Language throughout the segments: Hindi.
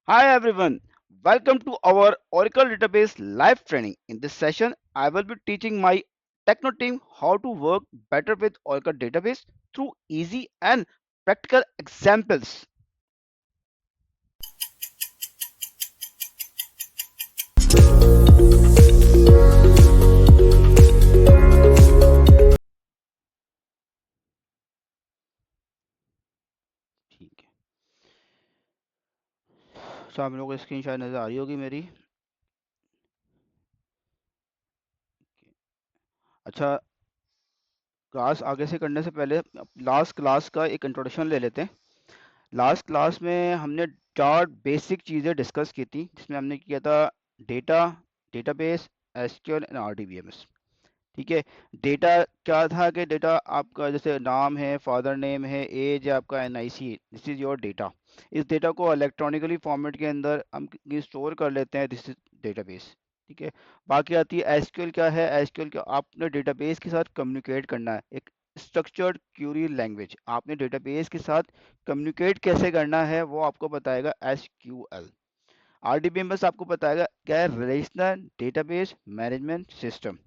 Hi everyone, welcome to our Oracle Database live training. In this session, I will be teaching my Techno team how to work better with Oracle Database through easy and practical examples. ठीक है, तो आप लोगों को स्क्रीन शायद नजर आ रही होगी मेरी। अच्छा, क्लास आगे से करने से पहले लास्ट क्लास का एक इंट्रोडक्शन ले लेते हैं। लास्ट क्लास में हमने चार बेसिक चीज़ें डिस्कस की थी, जिसमें हमने किया था data, database, SQL and RDBMS. ठीक है। डेटा क्या था कि डेटा आपका जैसे नाम है, फादर नेम है, एज है, आपका NIC, this is your data. इस डेटा को इलेक्ट्रॉनिकली फॉर्मेट के अंदर हम स्टोर कर लेते हैं, दिस इज डेटाबेस। ठीक है। बाकी आती है एसक्यूएल। क्या है एसक्यूएल? क्या आपने डेटाबेस के साथ कम्युनिकेट करना है, एक स्ट्रक्चर्ड क्यूरी लैंग्वेज। आपने डेटाबेस के साथ कम्युनिकेट कैसे करना है वो आपको बताएगा एसक्यूएल। आरडीबीएमएस आपको बताएगा क्या है, relational database management system.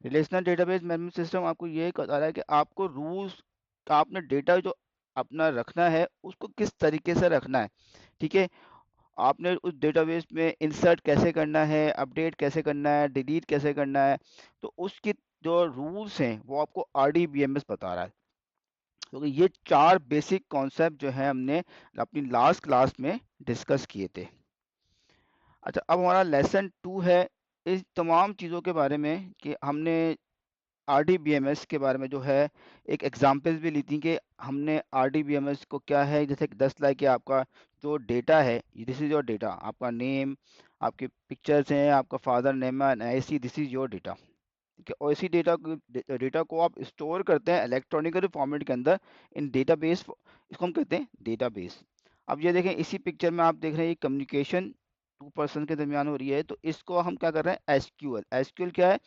Relational database management system आपको ये बता रहा है कि आपको रूल्स, आपने डेटा जो अपना रखना है उसको किस तरीके से रखना है। ठीक है। आपने उस डेटाबेस में इंसर्ट कैसे करना है, अपडेट कैसे करना है, डिलीट कैसे करना है, तो उसकी जो रूल्स हैं वो आपको आरडीबीएमएस बता रहा है। क्योंकि ये चार बेसिक कॉन्सेप्ट जो है हमने अपनी लास्ट क्लास में डिस्कस किए थे। अच्छा, अब हमारा लेसन 2 है इस तमाम चीज़ों के बारे में कि हमने आरडीबीएमएस के बारे में जो है एक एग्जांपल्स भी ली थी कि हमने आरडीबीएमएस को क्या है, जैसे 10 लाइक कि आपका जो डेटा है, दिस इज योर डेटा, आपका नेम, आपके पिक्चर्स हैं, आपका father name and IC, this is your data. ठीक है। और इसी डेटा को आप स्टोर करते हैं इलेक्ट्रॉनिकल फॉर्मेट के अंदर इन डेटाबेस, इसको हम कहते हैं डेटाबेस। अब ये देखें, इसी पिक्चर में आप देख रहे हैं कम्युनिकेशन टू पर्सन के दरमियान हो रही है, तो इसको हम क्या कर रहे हैं, एसक्यूएल। एसक्यूएल क्या है?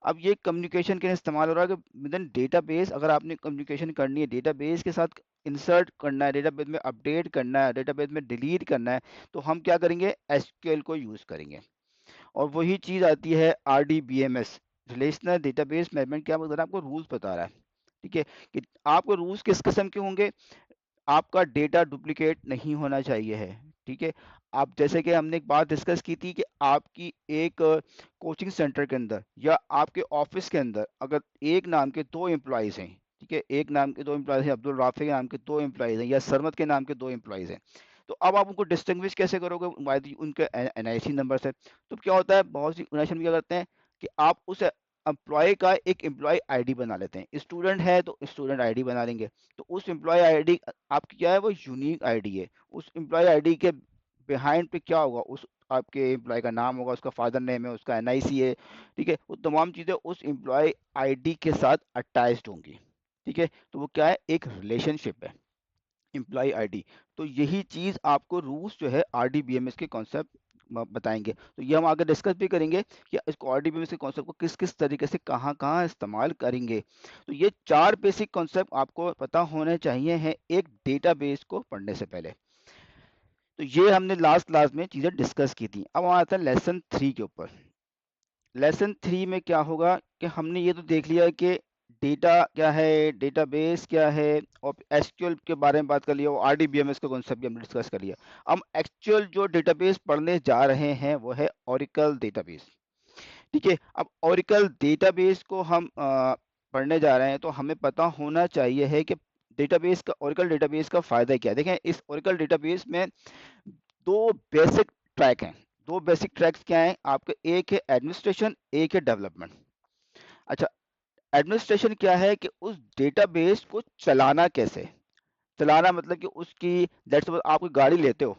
अब ये कम्युनिकेशन के लिए इस्तेमाल हो रहा है कि विद इन डेटाबेस अगर आपने कम्युनिकेशन करनी है, डेटाबेस के साथ इंसर्ट करना है, डेटाबेस में अपडेट करना है, डेटाबेस में डिलीट करना है, तो हम क्या करेंगे, एसक्यूएल को यूज़ करेंगे। और वही चीज़ आती है आरडीबीएमएस, रिलेशनल डेटाबेस मैनेजमेंट। क्या बता रहा है आपको, रूल्स बता रहा है। ठीक है। कि आपको रूल्स किस किस्म के होंगे, आपका डेटा डुप्लीकेट नहीं होना चाहिए है। ठीक है। आप जैसे कि हमने एक बात डिस्कस की थी कि आपकी एक कोचिंग सेंटर के अंदर या आपके ऑफिस के अंदर अगर एक नाम के दो एम्प्लॉयज़ हैं, ठीक है, एक नाम के दो एम्प्लॉयज़ हैं, अब्दुल राफी के नाम के दो एम्प्लॉयज़ हैं या सरमद के नाम के दो एम्प्लॉयज़ हैं, तो अब आप उनको डिस्टिंग्विश कैसे करोगे, उनके एनआईसी नंबर से। तो क्या होता है, बहुत सी ऑर्गेनाइजेशन क्या करते हैं कि आप उस एम्प्लॉय का एक एम्प्लॉय आईडी बना लेते हैं। स्टूडेंट है तो स्टूडेंट आईडी बना लेंगे, तो उस एम्प्लॉय आईडी आपकी क्या है, वो यूनिक आईडी है। उस एम्प्लॉय आईडी के बिहाइंड पे क्या होगा, उस आपके एम्प्लॉय का नाम होगा, उसका फादर नेम है, उसका एनआईसी है। ठीक है। वो तमाम चीज़ें उस एम्प्लॉय आईडी के साथ अटैच्ड होंगी। ठीक है। तो वो क्या है, एक रिलेशनशिप है, एम्प्लॉय आईडी। तो यही चीज़ आपको रूल्स जो है आरडीबीएमएस के कॉन्सेप्ट बताएंगे। तो ये हम आगे डिस्कस भी करेंगे कि इसको आरडीबीएमएस के कॉन्सेप्ट को किस किस तरीके से कहाँ कहाँ इस्तेमाल करेंगे। तो ये चार बेसिक कॉन्सेप्ट आपको पता होने चाहिए हैं एक डेटाबेस को पढ़ने से पहले। तो ये हमने लास्ट क्लास में चीज़ें डिस्कस की थी। अब हम आते हैं लेसन 3 के ऊपर। लेसन 3 में क्या होगा कि हमने ये तो देख लिया कि डेटा क्या है, डेटाबेस क्या है, और एसक्यूएल के बारे में बात कर लिया, और आरडीबीएमएस का कॉन्सेप्ट भी हमने डिस्कस कर लिया। हम एक्चुअल जो डेटाबेस पढ़ने जा रहे हैं वो है ओरेकल डेटाबेस। ठीक है। अब ओरेकल डेटाबेस को हम पढ़ने जा रहे हैं, तो हमें पता होना चाहिए है कि डेटाबेस का, ओरेकल डेटाबेस का फ़ायदा क्या है। देखें, इस ओरेकल डेटाबेस में दो बेसिक ट्रैक हैं। दो बेसिक ट्रैक्स क्या हैं आपके, एक है एडमिनिस्ट्रेशन, एक है डेवलपमेंट। अच्छा, एडमिनिस्ट्रेशन क्या है कि उस डेटाबेस को चलाना कैसे। चलाना मतलब कि उसकी, लेट्स सपोज आप कोई गाड़ी लेते हो,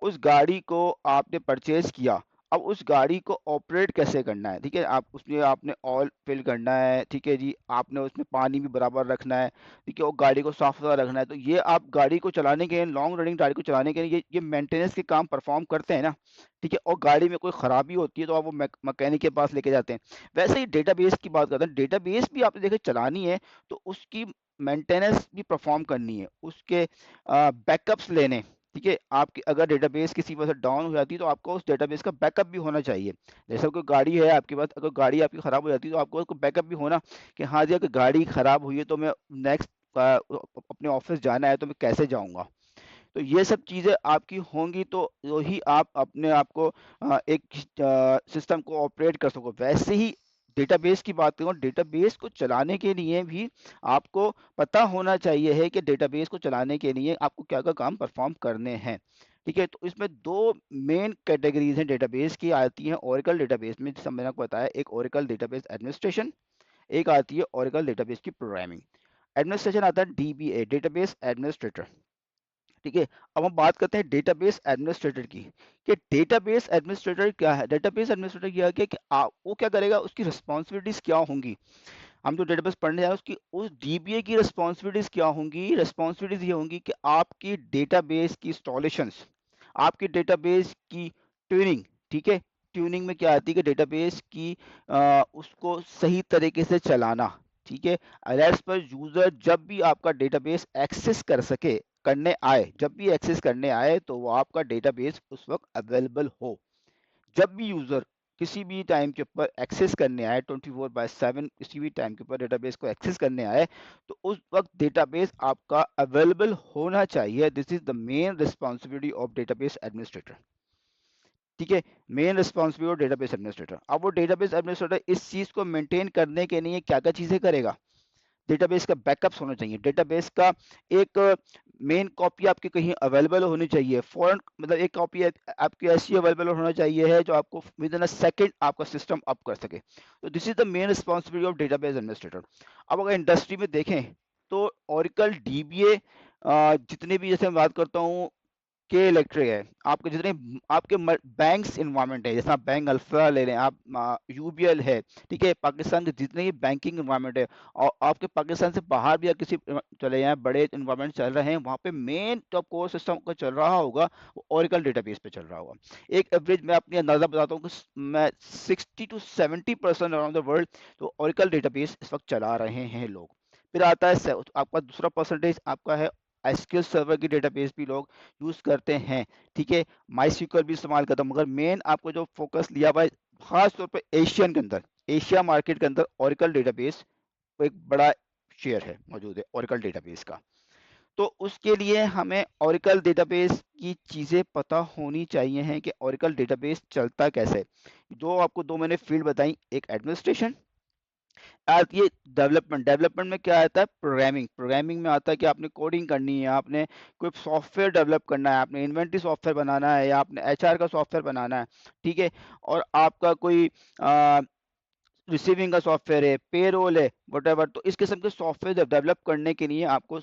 उस गाड़ी को आपने परचेज किया, अब उस गाड़ी को ऑपरेट कैसे करना है। ठीक है। आप उसमें आपने ऑयल फिल करना है, ठीक है जी, आपने उसमें पानी भी बराबर रखना है, ठीक है, और गाड़ी को साफ सुथरा रखना है। तो ये आप गाड़ी को चलाने के लिए, लॉन्ग रनिंग गाड़ी को चलाने के लिए ये मेंटेनेंस के काम परफॉर्म करते हैं ना। ठीक है। और गाड़ी में कोई ख़राबी होती है तो आप वो मैकेनिक के पास लेके जाते हैं। वैसे ही डेटाबेस की बात करते हैं, डेटाबेस भी आपने देखे चलानी है तो उसकी मेंटेनेंस भी परफॉर्म करनी है, उसके बैकअप्स लेने। ठीक है, आपकी अगर डेटाबेस किसी वजह से डाउन हो जाती है तो आपको उस डेटाबेस का बैकअप भी होना चाहिए। जैसे कोई गाड़ी है आपके पास, अगर गाड़ी आपकी ख़राब हो जाती है तो आपको उसको बैकअप भी होना कि हाँ जी, अगर गाड़ी ख़राब हुई है तो मैं नेक्स्ट अपने ऑफिस जाना है तो मैं कैसे जाऊँगा। तो ये सब चीज़ें आपकी होंगी तो ही आप अपने आप को एक सिस्टम को ऑपरेट कर सको। वैसे ही डेटाबेस की बात करूँ, डेटाबेस को चलाने के लिए भी आपको पता होना चाहिए है कि डेटाबेस को चलाने के लिए आपको क्या-क्या काम परफॉर्म करने हैं। ठीक है? तो इसमें 2 मेन कैटेगरीज़ हैं डेटाबेस की आती हैं ओरेकल डेटाबेस में, जैसा मैंने आपको बताया, एक ओरेकल डेटाबेस एडमिनिस्ट्रेशन, एक आती है ओरेकल डेटाबेस की प्रोग्रामिंग। एडमिनिस्ट्रेशन आता है डीबीए, डेटाबेस एडमिनिस्ट्रेटर। ठीक है, अब हम बात करते हैं डेटाबेस एडमिनिस्ट्रेटर की कि डेटाबेस एडमिनिस्ट्रेटर क्या है। डेटाबेस एडमिनिस्ट्रेटर क्या है कि वो क्या करेगा, उसकी रिस्पॉन्सिबिलिटीज क्या होंगी। हम जो डेटाबेस पढ़ने जा रहे हैं उसकी, उस डीबीए की रिस्पॉन्सिबिलिटीज क्या होंगी। रिस्पॉन्सिबिलिटीज ये होंगी कि आपकी डेटाबेस की इंस्टॉलेशंस, आपकी डेटाबेस की ट्यूनिंग। ठीक है, ट्यूनिंग में क्या आती है कि डेटाबेस की उसको सही तरीके से चलाना। ठीक है, एज पर यूजर जब भी आपका डेटाबेस एक्सेस कर सके, करने आए, जब भी एक्सेस करने आए तो वो आपका डेटाबेस उस वक्त अवेलेबल हो। जब भी यूजर किसी भी टाइम के ऊपर एक्सेस करने आए 24/7 किसी भी टाइम के ऊपर डेटाबेस को एक्सेस करने आए तो उस वक्त डेटाबेस आपका अवेलेबल होना चाहिए। This is the main responsibility of database administrator. ठीक है, main responsibility of database administrator. अब वो डेटाबेस एडमिनिस्ट्रेटर इस चीज को मेंटेन करने के लिए क्या क्या चीजें करेगा। डेटाबेस का बैकअप्स होना चाहिए, डेटाबेस का एक मेन कॉपी आपकी कहीं अवेलेबल होनी चाहिए, फॉरन मतलब एक कॉपी आपकी ऐसी अवेलेबल होना चाहिए है जो आपको विद इन अ सेकंड आपका सिस्टम अप कर सके। तो this is the main responsibility of database administrator. अब अगर इंडस्ट्री में देखें तो ओरेकल डीबीए जितने भी, जैसे मैं बात करता हूँ के इलेक्ट्रिक है, आपके जितने आपके बैंक्स इन्वायरमेंट है, जैसे आप बैंक अल्फा ले लें, आप यूबीएल है। ठीक है, पाकिस्तान के जितने भी बैंकिंग इन्वायरमेंट है और आपके पाकिस्तान से बाहर भी किसी चले जाएं, बड़े इन्वायरमेंट चल रहे हैं, वहाँ पे मेन जो कोर सिस्टम का चल रहा होगा वो ओरेकल डेटाबेस पे चल रहा होगा। एक एवरेज मैं अपनी अंदाजा बताता हूँ कि मैं 60 to 70% अराउंड द वर्ल्ड तो ओरेकल डेटाबेस इस वक्त चला रहे हैं लोग। फिर आता है आपका दूसरा परसेंटेज आपका है एसक्यूएल सर्वर की डेटाबेस भी लोग यूज करते हैं। ठीक है, माई स्क्यूएल भी इस्तेमाल करता हूँ, मगर मेन आपको जो फोकस लिया हुआ है खास तौर पर एशियन के अंदर, एशिया मार्केट के अंदर ओरेकल डेटाबेस एक बड़ा शेयर है, मौजूद है ओरेकल डेटाबेस का। तो उसके लिए हमें ओरेकल डेटाबेस की चीज़ें पता होनी चाहिए हैं कि ओरेकल डेटाबेस चलता कैसे। जो आपको दो मैंने फील्ड बताई, एक एडमिनिस्ट्रेशन, आती है डेवलपमेंट। डेवलपमेंट में क्या आता है, प्रोग्रामिंग। प्रोग्रामिंग में आता है कि आपने कोडिंग करनी है, आपने कोई सॉफ्टवेयर डेवलप करना है, आपने इन्वेंटरी सॉफ्टवेयर बनाना है या आपने एचआर का सॉफ्टवेयर बनाना है। ठीक है, और आपका कोई रिसीविंग का सॉफ्टवेयर है, पेरोल है, वटेवर। तो इस किस्म के सॉफ्टवेयर डेवलप करने के लिए आपको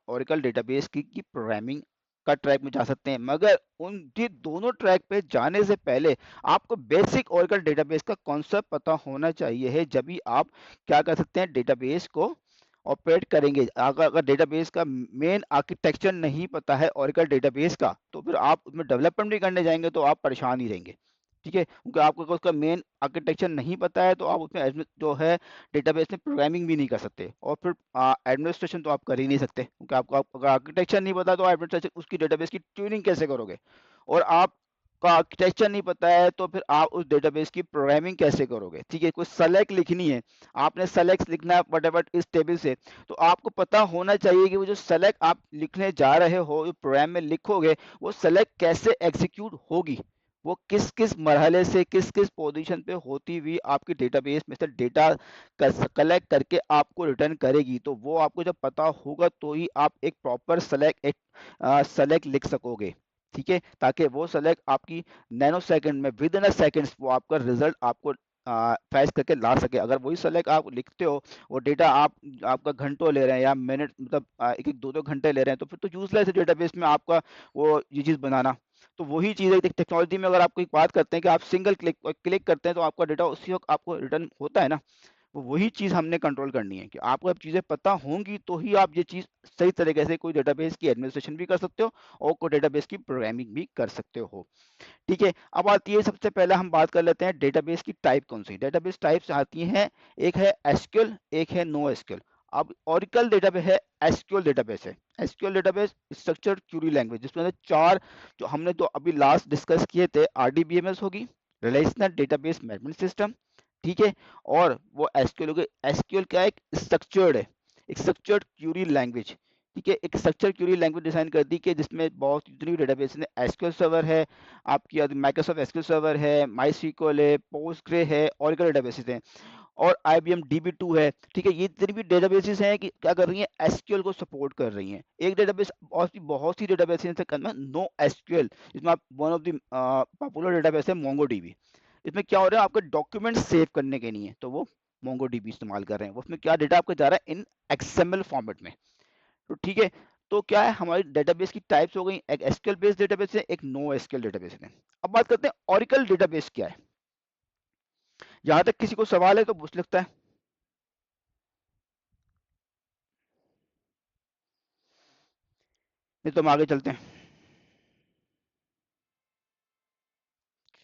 ओरेकल डेटाबेस की प्रोग्रामिंग का ट्रैक में जा सकते हैं, मगर उन ये दोनों ट्रैक पे जाने से पहले आपको बेसिक ओरेकल डेटाबेस का कॉन्सेप्ट पता होना चाहिए है, जब भी आप क्या कर सकते हैं, डेटाबेस को ऑपरेट करेंगे। अगर डेटाबेस का मेन आर्किटेक्चर नहीं पता है ओरेकल डेटाबेस का, तो फिर आप उसमें डेवलपमेंट भी करने जाएंगे तो आप परेशान ही रहेंगे। ठीक है, क्योंकि आपको अगर उसका मेन आर्किटेक्चर नहीं पता है तो आप उसमें जो है डेटाबेस में प्रोग्रामिंग भी नहीं कर सकते, और फिर एडमिनिस्ट्रेशन तो आप कर ही नहीं सकते, क्योंकि आपको अगर आर्किटेक्चर नहीं पता तो एडमिनिस्ट्रेशन उसकी डेटाबेस की ट्यूनिंग कैसे करोगे। और आपका आर्किटेक्चर नहीं पता है तो फिर आप उस डेटाबेस की प्रोग्रामिंग कैसे करोगे। ठीक है, कोई सेलेक्ट लिखनी है, आपने सेलेक्ट लिखना है वटेवर इस टेबल से, तो आपको पता होना चाहिए कि वो जो सेलेक्ट आप लिखने जा रहे हो, जो प्रोग्राम में लिखोगे, वो सेलेक्ट कैसे एग्जीक्यूट होगी, वो किस किस मरहले से किस किस पोजीशन पे होती हुई आपकी डेटाबेस में से डेटा कलेक्ट करके आपको रिटर्न करेगी। तो वो आपको जब पता होगा तो ही आप एक प्रॉपर सेलेक्ट लिख सकोगे। ठीक है, ताकि वो सेलेक्ट आपकी नैनो सेकंड में, विद इन अ सेकंड्स, वो आपका रिजल्ट आपको फैच करके ला सके। अगर वही सेलेक्ट आप लिखते हो, वो डेटा आपका घंटों ले रहे हैं या मिनट, मतलब एक एक दो दो घंटे ले रहे हैं, तो फिर तो यूजलेस है डेटाबेस में आपका वो ये चीज़ बनाना। तो वही चीज़ है टेक्नोलॉजी में, अगर आप कोई बात करते हैं कि आप सिंगल क्लिक करते हैं तो आपका डेटा उसी वक्त आपको रिटर्न होता है ना। वो वही चीज़ हमने कंट्रोल करनी है कि आपको अब चीज़ें पता होंगी तो ही आप ये चीज़ सही तरीके से कोई डेटाबेस की एडमिनिस्ट्रेशन भी कर सकते हो और कोई डेटाबेस की प्रोग्रामिंग भी कर सकते हो। ठीक है, अब आती है, सबसे पहले हम बात कर लेते हैं डेटाबेस की टाइप कौन सी। डेटाबेस टाइप्स आती हैं, एक है एसक्यूएल, एक है नो एसक्यूएल। अब ओरेकल डेटाबेस है, एसक्यूएल डेटाबेस है। SQL database structured Curie language, जिसमें अंदर चार जो हमने तो अभी लास्ट डिस्कस किए थे, आरडीबीएमएस होगी, रिलेशनल डेटाबेस मैनेजमेंट सिस्टम, ठीक है, और वो एसक्यूएल होगी। एसक्यूएल क्या है, एक स्ट्रक्चर्ड है, एक स्ट्रक्चर्ड क्यूरी लैंग्वेज, ठीक है, एक स्ट्रक्चर क्यूरी लैंग्वेज डिजाइन कर दी कि जिसमें बहुत जितनी डेटाबेस है, एसक्यूएल सर्वर है आपकी, माइक्रोसॉफ्ट एसक्यूएल सर्वर है, माई सीक्वल है, पोस्टग्रे है, ओरेकल डेटाबेसेस हैं, और IBM DB2 है, ठीक है। ये जितनी भी डेटाबेसेस हैं कि क्या कर रही हैं, एसक्यूएल को सपोर्ट कर रही हैं। एक डेटाबेस, बहुत सी डेटाबेसेस हैं नो एसक्यूएल, इसमें आप one of the popular database है मोंगोडीबी। इसमें क्या हो रहा है, आपके डॉक्यूमेंट सेव करने के लिए तो वो मोंगोडीबी इस्तेमाल कर रहे हैं, उसमें क्या डेटा आपका जा रहा है इन एक्सएमएल फॉर्मेट में, तो ठीक है। तो क्या है, हमारी डेटाबेस की टाइप्स हो गई, एक एसक्यूएल बेस्ड डेटाबेस है, एक नो एसक्यूएल डेटाबेस है। अब बात करते हैं ओरेकल डेटाबेस क्या है। जहां तक किसी को सवाल है तो पूछ सकता है, नहीं तो हम आगे चलते हैं।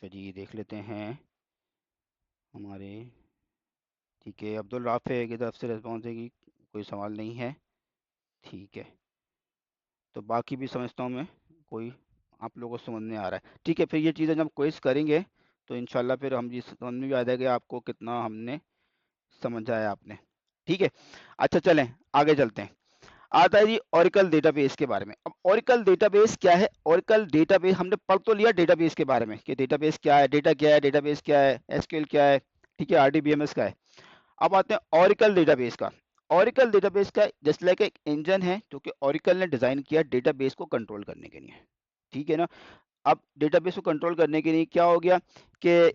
चलिए देख लेते हैं हमारे, ठीक है, अब्दुल राफे की तरफ से रिस्पॉन्स है कि कोई सवाल नहीं है, ठीक है। तो बाकी भी समझता हूँ मैं, कोई आप लोगों को समझ में आ रहा है, ठीक है। फिर ये चीज़ें जब क्विज करेंगे तो इंशाल्लाह फिर हम ये समझ में भी आ जाएगा आपको कितना हमने समझा है आपने, ठीक है। अच्छा चलें आगे चलते हैं। आता है जी ओरेकल डेटाबेस के बारे में। अब ओरेकल डेटाबेस क्या है, ओरेकल डेटाबेस हमने पढ़ तो लिया डेटाबेस के बारे में कि डेटाबेस क्या है, डेटा क्या है, डेटाबेस क्या है, एसक्यूएल क्या है, ठीक है, आरडीबीएमएस का है। अब आते हैं ओरेकल डेटाबेस का। ओरेकल डेटाबेस का जस्ट लाइक एक इंजन है जो कि ओरेकल ने डिजाइन किया डेटाबेस को कंट्रोल करने के लिए, ठीक है ना। अब डेटाबेस को कंट्रोल करने के लिए क्या हो गया कि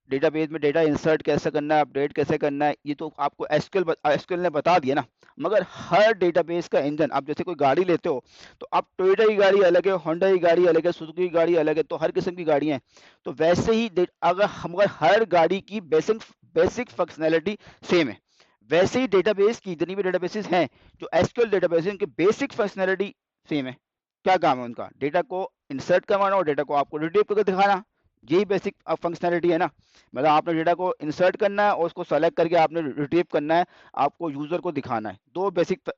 डेटाबेस में डेटा इंसर्ट कैसे करना है, अपडेट कैसे करना है, ये तो आपको एसक्यूएल ने बता दिया ना। मगर हर डेटाबेस का इंजन, आप जैसे कोई गाड़ी लेते हो तो आप टोयोटा की गाड़ी अलग है, होंडा की गाड़ी अलग है, सुजुकी की गाड़ी अलग है, तो हर किस्म की गाड़ियां हैं। तो वैसे ही अगर हर गाड़ी की बेसिक बेसिक फंक्शनैलिटी सेम है, वैसे ही डेटाबेस की जितनी भी डेटाबेसेस हैं, जो एसक्यूएल डेटाबेस है, उनकी बेसिक फंक्शनैलिटी सेम है। क्या काम है उनका, डेटा को इंसर्ट करवाना और डेटा को आपको रिट्रीव करके दिखाना, यही बेसिक फंक्शनैलिटी है ना। मतलब आपने डेटा को इंसर्ट करना है और उसको सेलेक्ट करके आपने रिट्रीव करना है, आपको यूजर को दिखाना है। दो बेसिक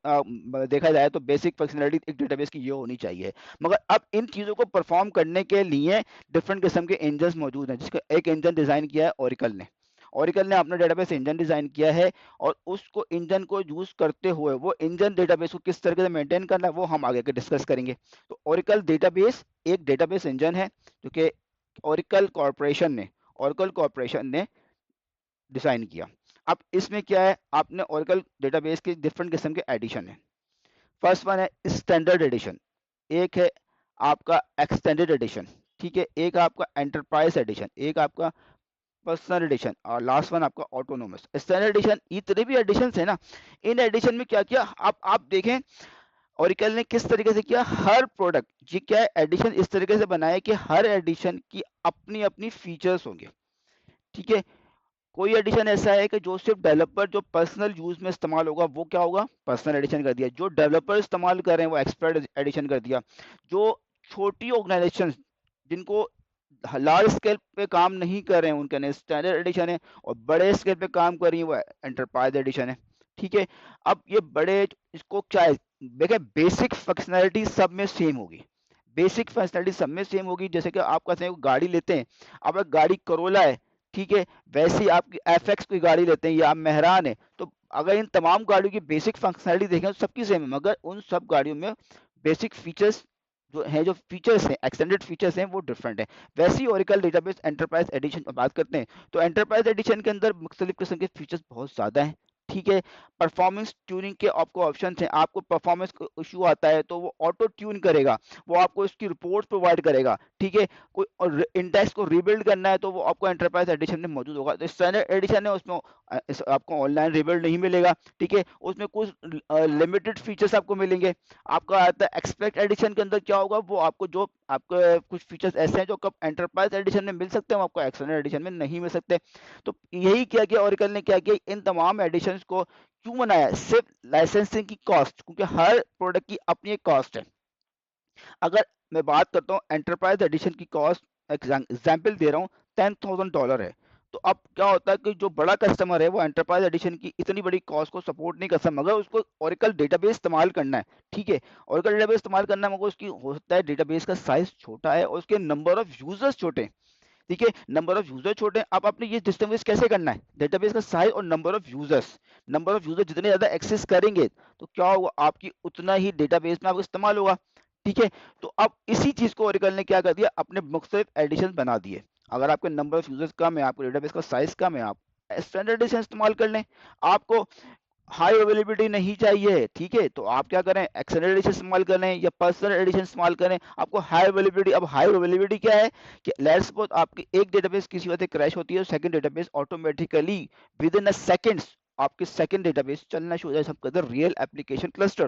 देखा जाए तो बेसिक फंक्शनैलिटी एक डेटाबेस की ये होनी चाहिए। मगर अब इन चीज़ों को परफॉर्म करने के लिए डिफरेंट किस्म के इंजन मौजूद हैं, जिसका एक इंजन डिज़ाइन किया है ओरेकल ने। ओरेकल ने अपना डेटाबेस इंजन डिज़ाइन किया है, और उसको इंजन को यूज़ करते हुए वो इंजन डेटाबेस को किस तरीके से मेंटेन करना है वो हम आगे के डिस्कस करेंगे। तो ओरेकल डेटाबेस एक डेटाबेस इंजन है जो कि ओरेकल कॉरपोरेशन ने डिजाइन किया। अब इसमें क्या है, आपने ओरेकल डेटाबेस के डिफरेंट किस्म के एडिशन है। फर्स्ट वन है स्टैंडर्ड एडिशन, एक है आपका एक्सटेंडेड एडिशन, ठीक है, एक आपका एंटरप्राइज एडिशन, एक आपका पर्सनल एडिशन, और लास्ट वन आपका ऑटोनोमस। स्टैंडर्ड एडिशन, इतने भी एडिशन है ना, इन एडिशन में क्या किया आप देखें ओरेकल ने किस तरीके से किया, हर प्रोडक्ट, ये क्या एडिशन इस तरीके से बनाया कि हर एडिशन की अपनी अपनी फीचर्स होंगे, ठीक है। कोई एडिशन ऐसा है कि जो सिर्फ डेवलपर जो पर्सनल यूज में इस्तेमाल होगा वो क्या होगा, पर्सनल एडिशन कर दिया। जो डेवलपर इस्तेमाल कर रहे हैं वो एक्सपर्ट एडिशन कर दिया। जो छोटी ऑर्गेनाइजेशन जिनको लार्ज स्केल पे काम नहीं कर रहे हैं उनके लिए स्टैंडर्ड एडिशन है, और बड़े स्केल पे काम कर रही है वो एंटरप्राइज एडिशन है, ठीक है। अब ये बड़े, इसको क्या है, देखिए बेसिक फंक्शनैलिटी सब में सेम होगी, बेसिक फंक्शनैलिटी सब में सेम होगी। जैसे कि आप कहते हैं गाड़ी लेते हैं, अब एक गाड़ी करोला है, ठीक है, वैसे ही आपकी एफएक्स कोई गाड़ी लेते हैं या आप मेहरान है, तो अगर इन तमाम गाड़ियों की बेसिक फंक्शनैलिटी देखें तो सबकी सेम है, मगर उन सब गाड़ियों में बेसिक फीचर्स जो है, जो फीचर्स हैं, एक्सटेंडेड फीचर्स हैं, वो डिफरेंट है। वैसे ही ओरेकल डेटाबेस एंटरप्राइज एडिशन की बात करते हैं तो एंटरप्राइज एडिशन के अंदर मुख्तलिफ किस्म के फीचर्स बहुत ज़्यादा हैं, ठीक है। परफॉर्मेंस ट्यूनिंग के आपको ऑप्शन हैं, आपको परफॉर्मेंस इशू आता है तो वो ऑटो ट्यून करेगा, वो आपको इसकी रिपोर्ट प्रोवाइड करेगा, ठीक है। कोई और इंडेक्स को रीबिल्ड करना है तो वो आपको एंटरप्राइज एडिशन में मौजूद होगा। तो स्टैंडर्ड एडिशन है उसमें आपको ऑनलाइन रीबिल्ड नहीं मिलेगा, ठीक है, उसमें कुछ लिमिटेड फीचर्स आपको मिलेंगे। आपका आता है एक्सपेक्ट एडिशन के अंदर क्या होगा, वो आपको जो आपके कुछ फीचर्स ऐसे हैं जो कब एंटरप्राइज एडिशन में मिल सकते हैं वो आपको एक्सटर्नल एडिशन में नहीं मिल सकते। तो यही किया गया, ओरेकल ने क्या किया, इन तमाम एडिशंस को क्यों बनाया, सिर्फ लाइसेंसिंग की कॉस्ट, क्योंकि हर प्रोडक्ट की अपनी एक कॉस्ट है। अगर मैं बात करता हूँ एंटरप्राइज एडिशन की कॉस्ट, एग्जाम्पल दे रहा हूँ, $10,000 है, तो अब क्या होता है कि जो बड़ा कस्टमर है वो एंटरप्राइज एडिशन की इतनी बड़ी कॉस्ट को सपोर्ट नहीं कर सकता, मगर उसको ओरेकल डेटाबेस इस्तेमाल करना है, ठीक है, ओरेकल डेटाबेस इस्तेमाल करना है, मगर उसकी हो सकता है डेटाबेस का साइज छोटा है और उसके नंबर ऑफ यूजर्स छोटे हैं, ठीक है, नंबर ऑफ यूजर छोटे हैं। अब आपने ये डिस्टिंग्विश कैसे करना है, डेटाबेस का साइज और नंबर ऑफ यूजर जितने ज्यादा एक्सेस करेंगे तो क्या होगा, आपकी उतना ही डेटाबेस में आपको इस्तेमाल होगा, ठीक है। तो अब इसी चीज को ओरेकल ने क्या कर दिया, अपने मुख्तलिफ एडिशन बना दिए। अगर आपके नंबर ऑफ यूजर्स कम है, आपको डेटाबेस का साइज कम है, आप स्टैंडर्ड एडिशन इस्तेमाल कर लें। आपको हाई अवेलेबिलिटी नहीं चाहिए, ठीक है, तो आप क्या करें, एक्सटेंडेड एडिशन इस्तेमाल करें या पर्सनल एडिशन इस्तेमाल करें। आपको हाई अवेलेबिलिटी, अब हाई अवेलेबिलिटी क्या है कि लेट्स सपोज आपकी एक डेटाबेस किसी वजह से क्रैश होती है, second database automatically with in a seconds आपके सेकंड डेटाबेस चलना शुरू हो जाए, सब कहते हैं रियल एप्लीकेशन क्लस्टर।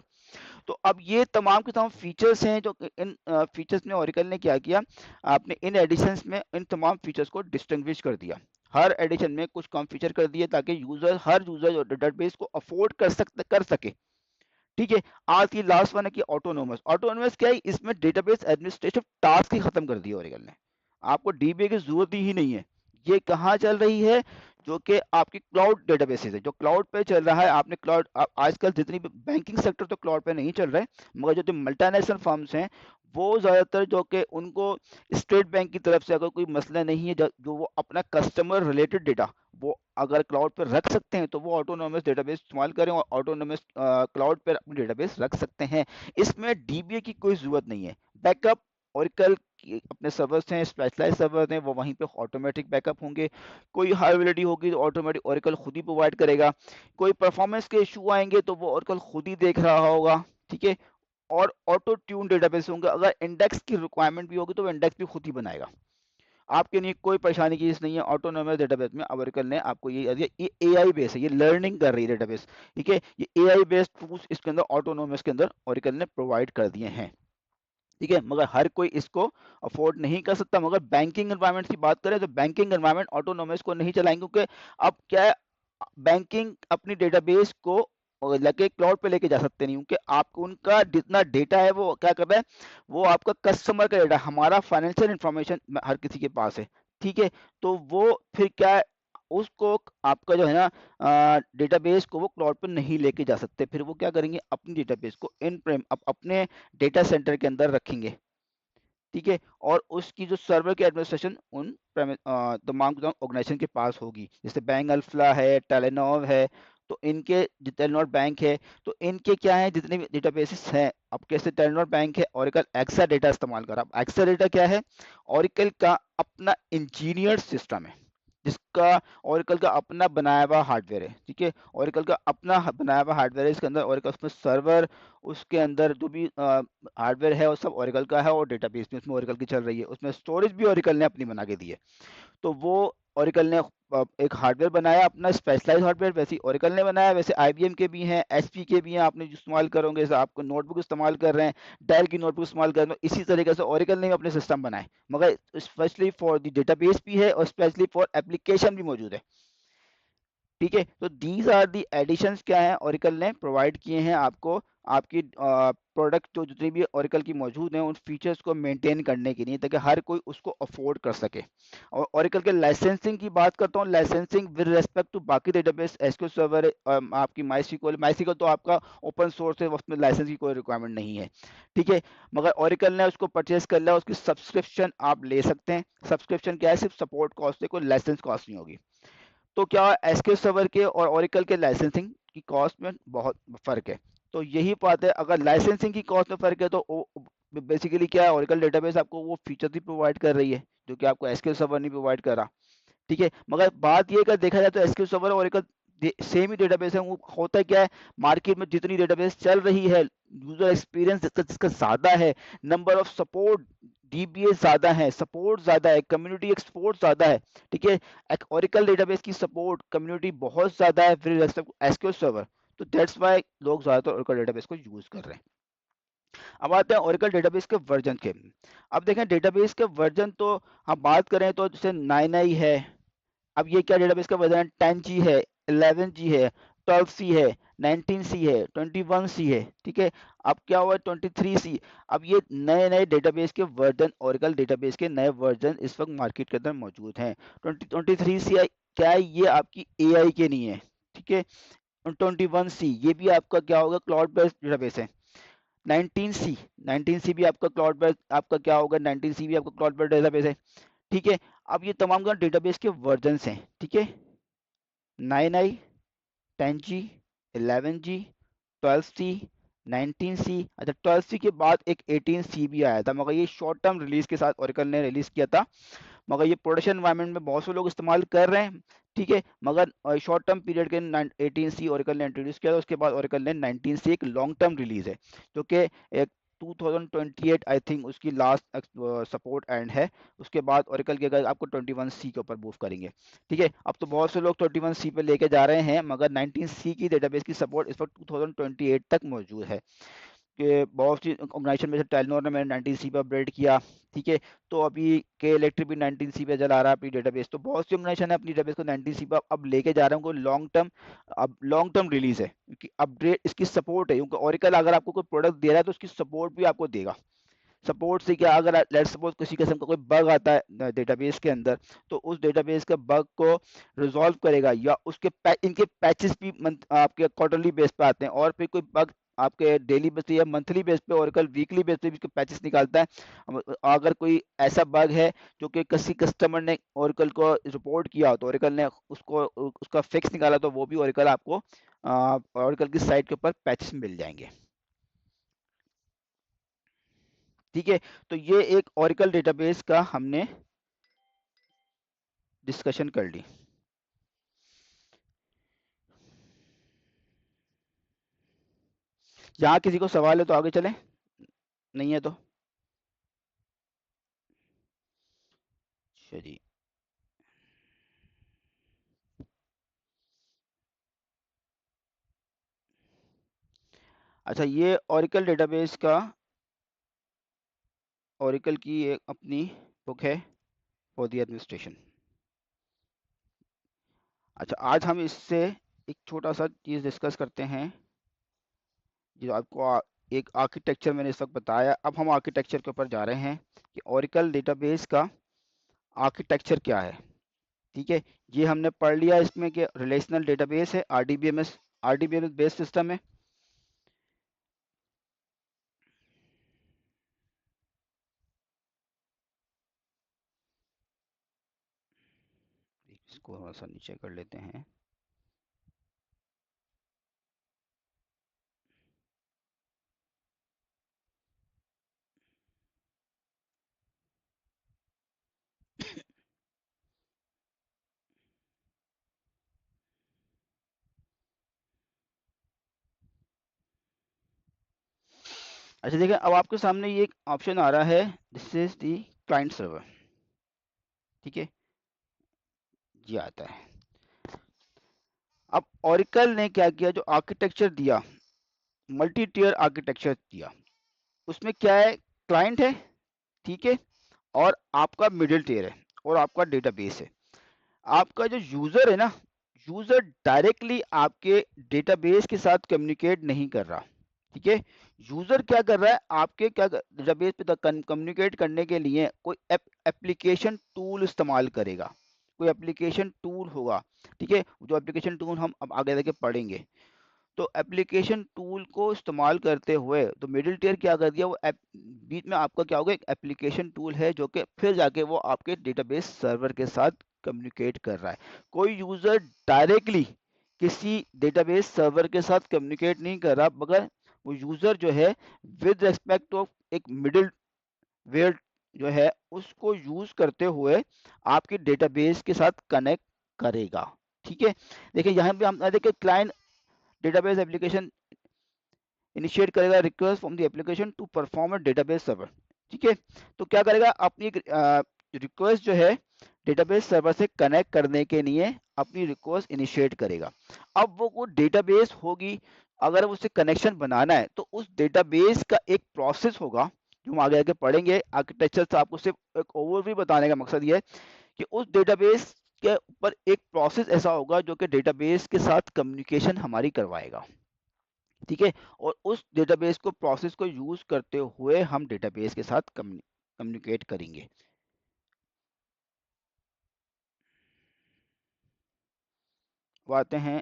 तो अब ये तमाम के तमाम फीचर्स हैं जो इन फीचर्स में ओरेकल ने क्या किया, आपने इन एडिशंस में इन तमाम फीचर्स को डिस्टिंग्विश कर दिया, हर एडिशन में कुछ कम फीचर कर दिए ताकि हर यूजर डेटाबेस को अफोर्ड कर सके, ठीक है। आज की लास्ट वन है कि ऑटोनोमस। ऑटोनोमस क्या है, इसमें डेटाबेस एडमिनिस्ट्रेटिव टास्क ही खत्म कर दिया ओरेकल ने, आपको डीबीए की जरूरत ही नहीं है। ये कहाँ चल रही है, जो कि आपकी क्लाउड डेटाबेसेस है, जो क्लाउड पे चल रहा है। आपने क्लाउड आजकल जितनी भी बैंकिंग सेक्टर तो क्लाउड पे नहीं चल रहा है, मगर जो मल्टीनेशनल फर्म्स हैं वो ज़्यादातर जो कि उनको स्टेट बैंक की तरफ से अगर कोई मसला नहीं है, जो वो अपना कस्टमर रिलेटेड डेटा वो अगर क्लाउड पर रख सकते हैं तो वो ऑटोनोमस डेटाबेस इस्तेमाल करें और ऑटोनोमस क्लाउड पर अपनी डेटाबेस रख सकते हैं। इसमें डीबीए की कोई ज़रूरत नहीं है। बैकअप ओरेकल की अपने सर्वर्स हैं, स्पेशलाइज्ड सर्वर्स हैं, वो वहीं पे ऑटोमेटिक बैकअप होंगे। कोई हाई अवेलेबिलिटी होगी तो ऑटोमेटिक ओरेकल खुद ही प्रोवाइड करेगा। कोई परफॉर्मेंस के इशू आएंगे तो वो ओरेकल खुद ही देख रहा होगा, ठीक है। और ऑटो ट्यून डेटाबेस होंगे, अगर इंडेक्स की रिक्वायरमेंट भी होगी तो वो इंडेक्स भी खुद ही बनाएगा, आपके लिए कोई परेशानी की चीज नहीं है। ऑटोनोमस डेटाबेस में ओरेकल ने आपको ये एआई बेस है, ये लर्निंग कर रही है डेटाबेस, ठीक है। ये एआई बेस्ड टूल्स इसके अंदर ऑटोनोमस के अंदर ओरेकल ने प्रोवाइड कर दिए हैं, ठीक है, मगर हर कोई इसको अफोर्ड नहीं कर सकता। मगर बैंकिंग एनवायरनमेंट की बात करें तो बैंकिंग एनवायरनमेंट ऑटोनोमस को नहीं चलाएंगे, क्योंकि अब क्या है, बैंकिंग अपनी डेटाबेस को लेके क्लाउड पे लेके जा सकते नहीं, क्योंकि आपको उनका जितना डेटा है वो क्या कर रहा है, वो आपका कस्टमर का डेटा, हमारा फाइनेंशियल इंफॉर्मेशन हर किसी के पास है, ठीक है। तो वो फिर क्या है, उसको आपका जो है ना डेटाबेस को वो क्लाउड पर नहीं लेके जा सकते, फिर वो क्या करेंगे, अपनी डेटाबेस को इन प्रेम अपने डेटा सेंटर के अंदर रखेंगे, ठीक है। और उसकी जो सर्वर की एडमिनिस्ट्रेशन उन तमाम ऑर्गेनाइजेशन के पास होगी, जैसे बैंक अल्फला है, टेलेनॉर है, तो इनके टेलेनॉर बैंक है, तो इनके क्या है, जितने भी डेटाबेसेस हैं, अब कैसे टेलेनॉर बैंक है ओरेकल एक्सा डेटा इस्तेमाल कर रहा है। एक्सा डेटा क्या है, ओरेकल का अपना इंजीनियर सिस्टम है, जिसका ओरेकल का अपना बनाया हुआ हार्डवेयर है, ठीक है। ओरेकल का अपना बनाया हुआ हार्डवेयर है, इसके अंदर ओरेकल उसमें सर्वर, उसके अंदर जो भी हार्डवेयर है वो सब ओरेकल का है, और डेटाबेस भी उसमें ओरेकल की चल रही है, उसमें स्टोरेज भी ओरेकल ने अपनी बना के दी है। तो वो ओरेकल ने एक हार्डवेयर बनाया अपना, स्पेशलाइज हार्डवेयर, वैसे ओरेकल ने बनाया, वैसे आईबीएम के भी हैं, एचपी के भी हैं, आपने जो इस्तेमाल करोगे, जैसे आपको नोटबुक इस्तेमाल कर रहे हैं, डेल की नोटबुक इस्तेमाल कर रहे हैं, इसी तरीके से ओरेकल ने भी अपने सिस्टम बनाए, मगर स्पेशली फॉर द डेटाबेस भी है और स्पेशली फॉर एप्लीकेशन भी मौजूद है, ठीक है। तो दीज आर दी एडिशंस क्या है ओरेकल ने प्रोवाइड किए हैं आपको, आपकी प्रोडक्ट जो जितनी भी ओरेकल की मौजूद हैं उन फीचर्स को मेंटेन करने के लिए, ताकि हर कोई उसको अफोर्ड कर सके। और ओरेकल के लाइसेंसिंग की बात करता हूँ, लाइसेंसिंग विद रेस्पेक्ट टू बाकी डेटाबेस, एसक्यूएल सर्वर, आपकी माईसीक्वल तो आपका ओपन सोर्स है, उसमें लाइसेंस की कोई रिक्वायरमेंट नहीं है, ठीक है। मगर ओरेकल ने उसको परचेज कर लिया, उसकी सब्सक्रिप्शन आप ले सकते हैं। सब्सक्रिप्शन क्या है, सिर्फ सपोर्ट कॉस्ट है, कोई लाइसेंस कॉस्ट नहीं होगी। तो क्या एसक्यूएल सर्वर के और ओरेकल के लाइसेंसिंग की कॉस्ट में बहुत फर्क है। तो यही बात है, अगर लाइसेंसिंग की कॉस्ट में फर्क है तो बेसिकली क्या है, ओरेकल डेटाबेस आपको वो फीचर भी प्रोवाइड कर रही है जो कि आपको एसक्यूएल सर्वर नहीं प्रोवाइड कर रहा, ठीक है। मगर बात ये अगर देखा जाए तो एसक्यूएल सर्वर और ओरेकल सेम ही डेटाबेस है। वो होता क्या है, मार्केट में जितनी डेटाबेस चल रही है, यूजर एक्सपीरियंस जिसका ज्यादा है, नंबर ऑफ सपोर्ट डीबीए ज्यादा है, सपोर्ट ज्यादा है, कम्युनिटी एक्सपोर्ट ज्यादा है, ठीक है। ओरेकल डेटाबेस की सपोर्ट कम्युनिटी बहुत ज्यादा है फिर एसक्यूएल सर्वर, तो दैट्स वाई लोग ज्यादातर ओरेकल डेटाबेस को यूज कर रहे हैं। अब आते हैं ओरेकल डेटाबेस के वर्जन के। अब देखें डेटाबेस के वर्जन, तो हम बात करें तो जैसे 9i है, अब ये क्या डेटाबेस का वर्जन है, 10G है, 11G है, 12C है, 19C है, 21C है, ठीक है। अब क्या हुआ 23C। अब ये नए नए डेटाबेस के वर्जन, ओरेकल डेटाबेस के नए वर्जन इस वक्त मार्केट के अंदर मौजूद हैं। 23C क्या है, ये आपकी एआई के नहीं है, ठीक है। 21C ये भी आपका क्या होगा, क्लाउड बेस्ड डेटाबेस है। 19C, 19C भी आपका क्लाउड बेस्ड, आपका क्या होगा, 19C भी आपका क्लाउड बेस्ड डेटाबेस है, ठीक है। अब ये तमाम का डेटाबेस के वर्जन्स हैं, ठीक है। 9i, 10G, 11G, 12C, 19C। अच्छा, 12C के बाद एक 18C भी आया था, मगर ये शॉर्ट टर्म रिलीज के साथ ओरेकल ने रिलीज किया था, मगर ये प्रोडक्शन एनवायरनमेंट में बहुत से लोग इस्तेमाल कर रहे हैं, ठीक है। मगर शॉर्ट टर्म पीरियड के 18C ओरेकल ने इंट्रोड्यूस किया था, उसके बाद ओरेकल ने 19C एक लॉन्ग टर्म रिलीज है, जो कि एक 2028 आई थिंक उसकी लास्ट सपोर्ट एंड है। उसके बाद ओरेकल के अगर आपको 21C के ऊपर मूव करेंगे, ठीक है। अब तो बहुत से लोग 21C पे लेके जा रहे हैं, मगर 19C की डेटाबेस की सपोर्ट इस वक्त 2028 तक मौजूद है, कि बहुत सी ऑर्गेनाइजेशन में से टेलनोर ने मैंने 19C पे अपडेट किया, ठीक है। तो अभी के इलेक्ट्रिक भी 19C पे चला रहा है अपनी डेटाबेस, तो बहुत सी ऑर्गेनाइजेशन है अपनी डेटाबेस को 19C पे अब लेके जा रहे हैं, उनको लॉन्ग टर्म, अब लॉन्ग टर्म रिलीज है, क्योंकि अपडेट इसकी सपोर्ट है, क्योंकि ओरेकल अगर आपको कोई प्रोडक्ट दे रहा है तो उसकी सपोर्ट भी आपको देगा। सपोर्ट से क्या, अगर लेट्स सपोज किसी किस्म का कोई बग आता है डेटाबेस के अंदर, तो उस डेटाबेस के बग को रिजॉल्व करेगा, या उसके इनके पैचेस भी आपके क्वार्टरली बेस पे आते हैं, और फिर कोई बग आपके डेली बेस पे या मंथली बेस पे, ओरेकल वीकली बेस पे भी उसके पैचेस निकालता है। अगर कोई ऐसा बग है जो कि किसी कस्टमर ने ओरेकल को रिपोर्ट किया हो, तो ओरेकल ने उसको उसका फिक्स निकाला, तो वो भी ओरेकल आपको ओरेकल की साइट के ऊपर पैचेस मिल जाएंगे, ठीक है। तो ये एक ओरेकल डेटाबेस का हमने डिस्कशन कर ली। यहाँ किसी को सवाल है तो आगे चलें, नहीं है तो चलिए। अच्छा, ये ओरेकल डेटाबेस का, ओरेकल की एक अपनी बुक है फॉर द एडमिनिस्ट्रेशन। अच्छा, आज हम इससे एक छोटा सा चीज़ डिस्कस करते हैं, जो आपको एक आर्किटेक्चर मैंने इस वक्त बताया। अब हम आर्किटेक्चर के ऊपर जा रहे हैं कि ओरेकल डेटाबेस का आर्किटेक्चर क्या है, ठीक है। ये हमने पढ़ लिया इसमें कि रिलेशनल डेटाबेस है, आरडीबीएमएस बेस्ड सिस्टम है। इसको थोड़ा सा नीचे कर लेते हैं। अच्छा देखिए, अब आपके सामने ये एक ऑप्शन आ रहा है, this is the client server, ठीक है, ये आता है। अब ओरेकल ने क्या किया, जो आर्किटेक्चर दिया, मल्टी टियर आर्किटेक्चर दिया, उसमें क्या है, क्लाइंट है, ठीक है, और आपका मिडिल टियर है, और आपका डेटाबेस है। आपका जो यूजर है ना, यूजर डायरेक्टली आपके डेटाबेस के साथ कम्युनिकेट नहीं कर रहा, ठीक है। यूजर क्या कर रहा है, आपके क्या डेटाबेस पे कम्युनिकेट करने के लिए कोई एप्लीकेशन टूल इस्तेमाल करेगा, कोई एप्लीकेशन टूल होगा, ठीक है। जो एप्लीकेशन टूल हम अब आगे जाके पढ़ेंगे, तो एप्लीकेशन टूल को इस्तेमाल करते हुए तो मिडिल टियर क्या कर दिया, वो बीच में आपका क्या होगा, एक एप्लीकेशन टूल है, जो कि फिर जाके वो आपके डेटाबेस सर्वर के साथ कम्युनिकेट कर रहा है। कोई यूजर डायरेक्टली किसी डेटाबेस सर्वर के साथ कम्युनिकेट नहीं कर रहा, मगर वो यूजर जो है विद रेस्पेक्ट ऑफ एक मिडिल वेयर जो है उसको यूज करते हुए आपके डेटाबेस के साथ कनेक्ट करेगा, ठीक है। देखिए यहाँ पे हम देखिए, क्लाइंट डेटाबेस एप्लीकेशन इनिशिएट करेगा request from the application to perform a database server, ठीक है। तो क्या करेगा, अपनी रिक्वेस्ट जो है डेटाबेस सर्वर से कनेक्ट करने के लिए अपनी रिक्वेस्ट इनिशिएट करेगा। अब वो डेटाबेस होगी, अगर उसे कनेक्शन बनाना है तो उस डेटाबेस का एक प्रोसेस होगा, जो हम आगे आगे पढ़ेंगे। आर्किटेक्चर से आपको सिर्फ एक ओवरव्यू बताने का मकसद ये है कि उस डेटाबेस के ऊपर एक प्रोसेस ऐसा होगा जो कि डेटाबेस के साथ कम्युनिकेशन हमारी करवाएगा, ठीक है। और उस डेटाबेस को प्रोसेस को यूज करते हुए हम डेटाबेस के साथ कम्युनिकेट करेंगे। अब आते हैं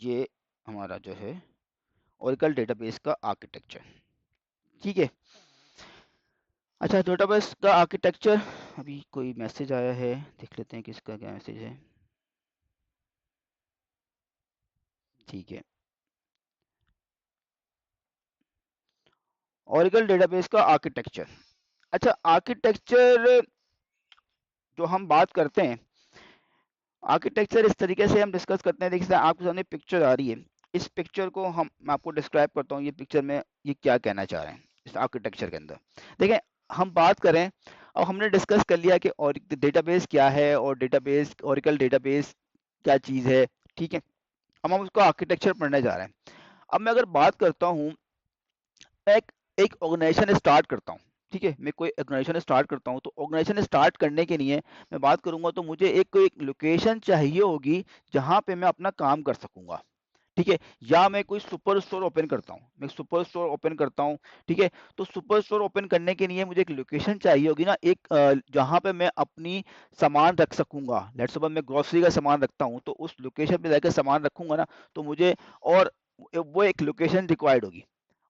ये हमारा जो है ओरेकल डेटाबेस का आर्किटेक्चर। ठीक है। अच्छा, डेटाबेस का आर्किटेक्चर, अभी कोई मैसेज आया है, देख लेते हैं किसका क्या मैसेज है। ठीक है, ओरेकल डेटाबेस का आर्किटेक्चर। अच्छा, आर्किटेक्चर जो हम बात करते हैं, आर्किटेक्चर इस तरीके से हम डिस्कस करते हैं। देखिए आपके सामने पिक्चर आ रही है, इस पिक्चर को मैं आपको डिस्क्राइब करता हूँ, ये पिक्चर में ये क्या कहना चाह रहे हैं इस आर्किटेक्चर के अंदर। देखें, हम बात करें, अब हमने डिस्कस कर लिया कि और डेटाबेस क्या है और डेटाबेस, ओरेकल डेटाबेस क्या चीज़ है। ठीक है, अब हम उसका आर्किटेक्चर पढ़ने जा रहे हैं। अब मैं अगर बात करता हूँ, मैं एक ऑर्गेनाइजेशन स्टार्ट करता हूँ। ठीक है, मैं कोई ऑर्गेनाइजेशन स्टार्ट करता हूँ, तो ऑर्गेनाइजेशन स्टार्ट करने के लिए मैं बात करूंगा तो मुझे एक कोई एक लोकेशन चाहिए होगी जहाँ पे मैं अपना काम कर सकूंगा। ठीक है, या मैं कोई सुपर स्टोर ओपन करता हूँ, मैं सुपर स्टोर ओपन करता हूँ। ठीक है, तो सुपर स्टोर ओपन करने के लिए मुझे एक लोकेशन चाहिए होगी ना, एक जहाँ पे मैं अपनी सामान रख सकूंगा। लेट्स सपोज मैं ग्रोसरी का सामान रखता हूँ, तो उस लोकेशन पे जाकर सामान रखूंगा ना, तो मुझे और वो एक लोकेशन रिक्वायर्ड होगी।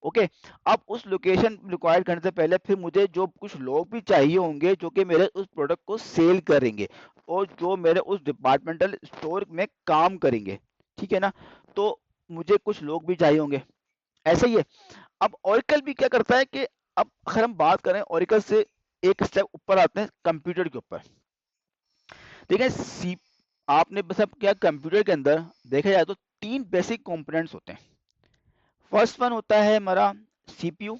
ओके, अब उस लोकेशन रिक्वायर्ड करने से पहले फिर मुझे जो कुछ लोग भी चाहिए होंगे जो कि मेरे उस प्रोडक्ट को सेल करेंगे और जो मेरे उस डिपार्टमेंटल स्टोर में काम करेंगे। ठीक है ना, तो मुझे कुछ लोग भी चाहिए होंगे। ऐसा ही है। अब ओरेकल भी क्या करता है कि अब अगर हम बात करें ओरेकल से एक स्टेप ऊपर आते हैं कंप्यूटर के ऊपर। देखिए सी आपने बस अब क्या, कंप्यूटर के अंदर देखा जाए तो तीन बेसिक कंपोनेंट्स होते हैं। फर्स्ट वन होता है हमारा सीपीयू,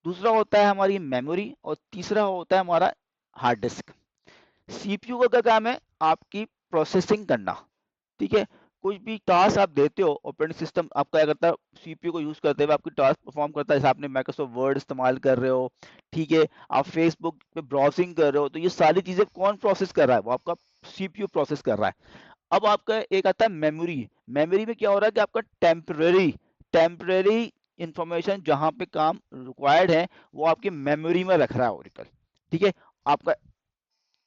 दूसरा होता है हमारी मेमोरी और तीसरा होता है हमारा हार्ड डिस्क। सीपीयू का क्या काम है, आपकी प्रोसेसिंग करना। ठीक है, कुछ भी टास्क आप देते हो, ऑपरेटिंग सिस्टम आपका क्या करता है, सीपीयू को यूज करते हुए आपकी टास्क परफॉर्म करता है। जैसे आपने माइक्रोसॉफ्ट वर्ड इस्तेमाल कर रहे हो, ठीक है, आप फेसबुक पे ब्राउजिंग कर रहे हो, तो ये सारी चीजें कौन प्रोसेस कर रहा है, वो आपका सीपीयू प्रोसेस कर रहा है। अब आपका एक आता है मेमोरी। मेमोरी में क्या हो रहा है कि आपका टेम्परेरी टेम्परेरी इंफॉर्मेशन जहां पे काम रिक्वायर्ड है वो आपकी मेमोरी में रख रहा है ओरेकल। ठीक है, आपका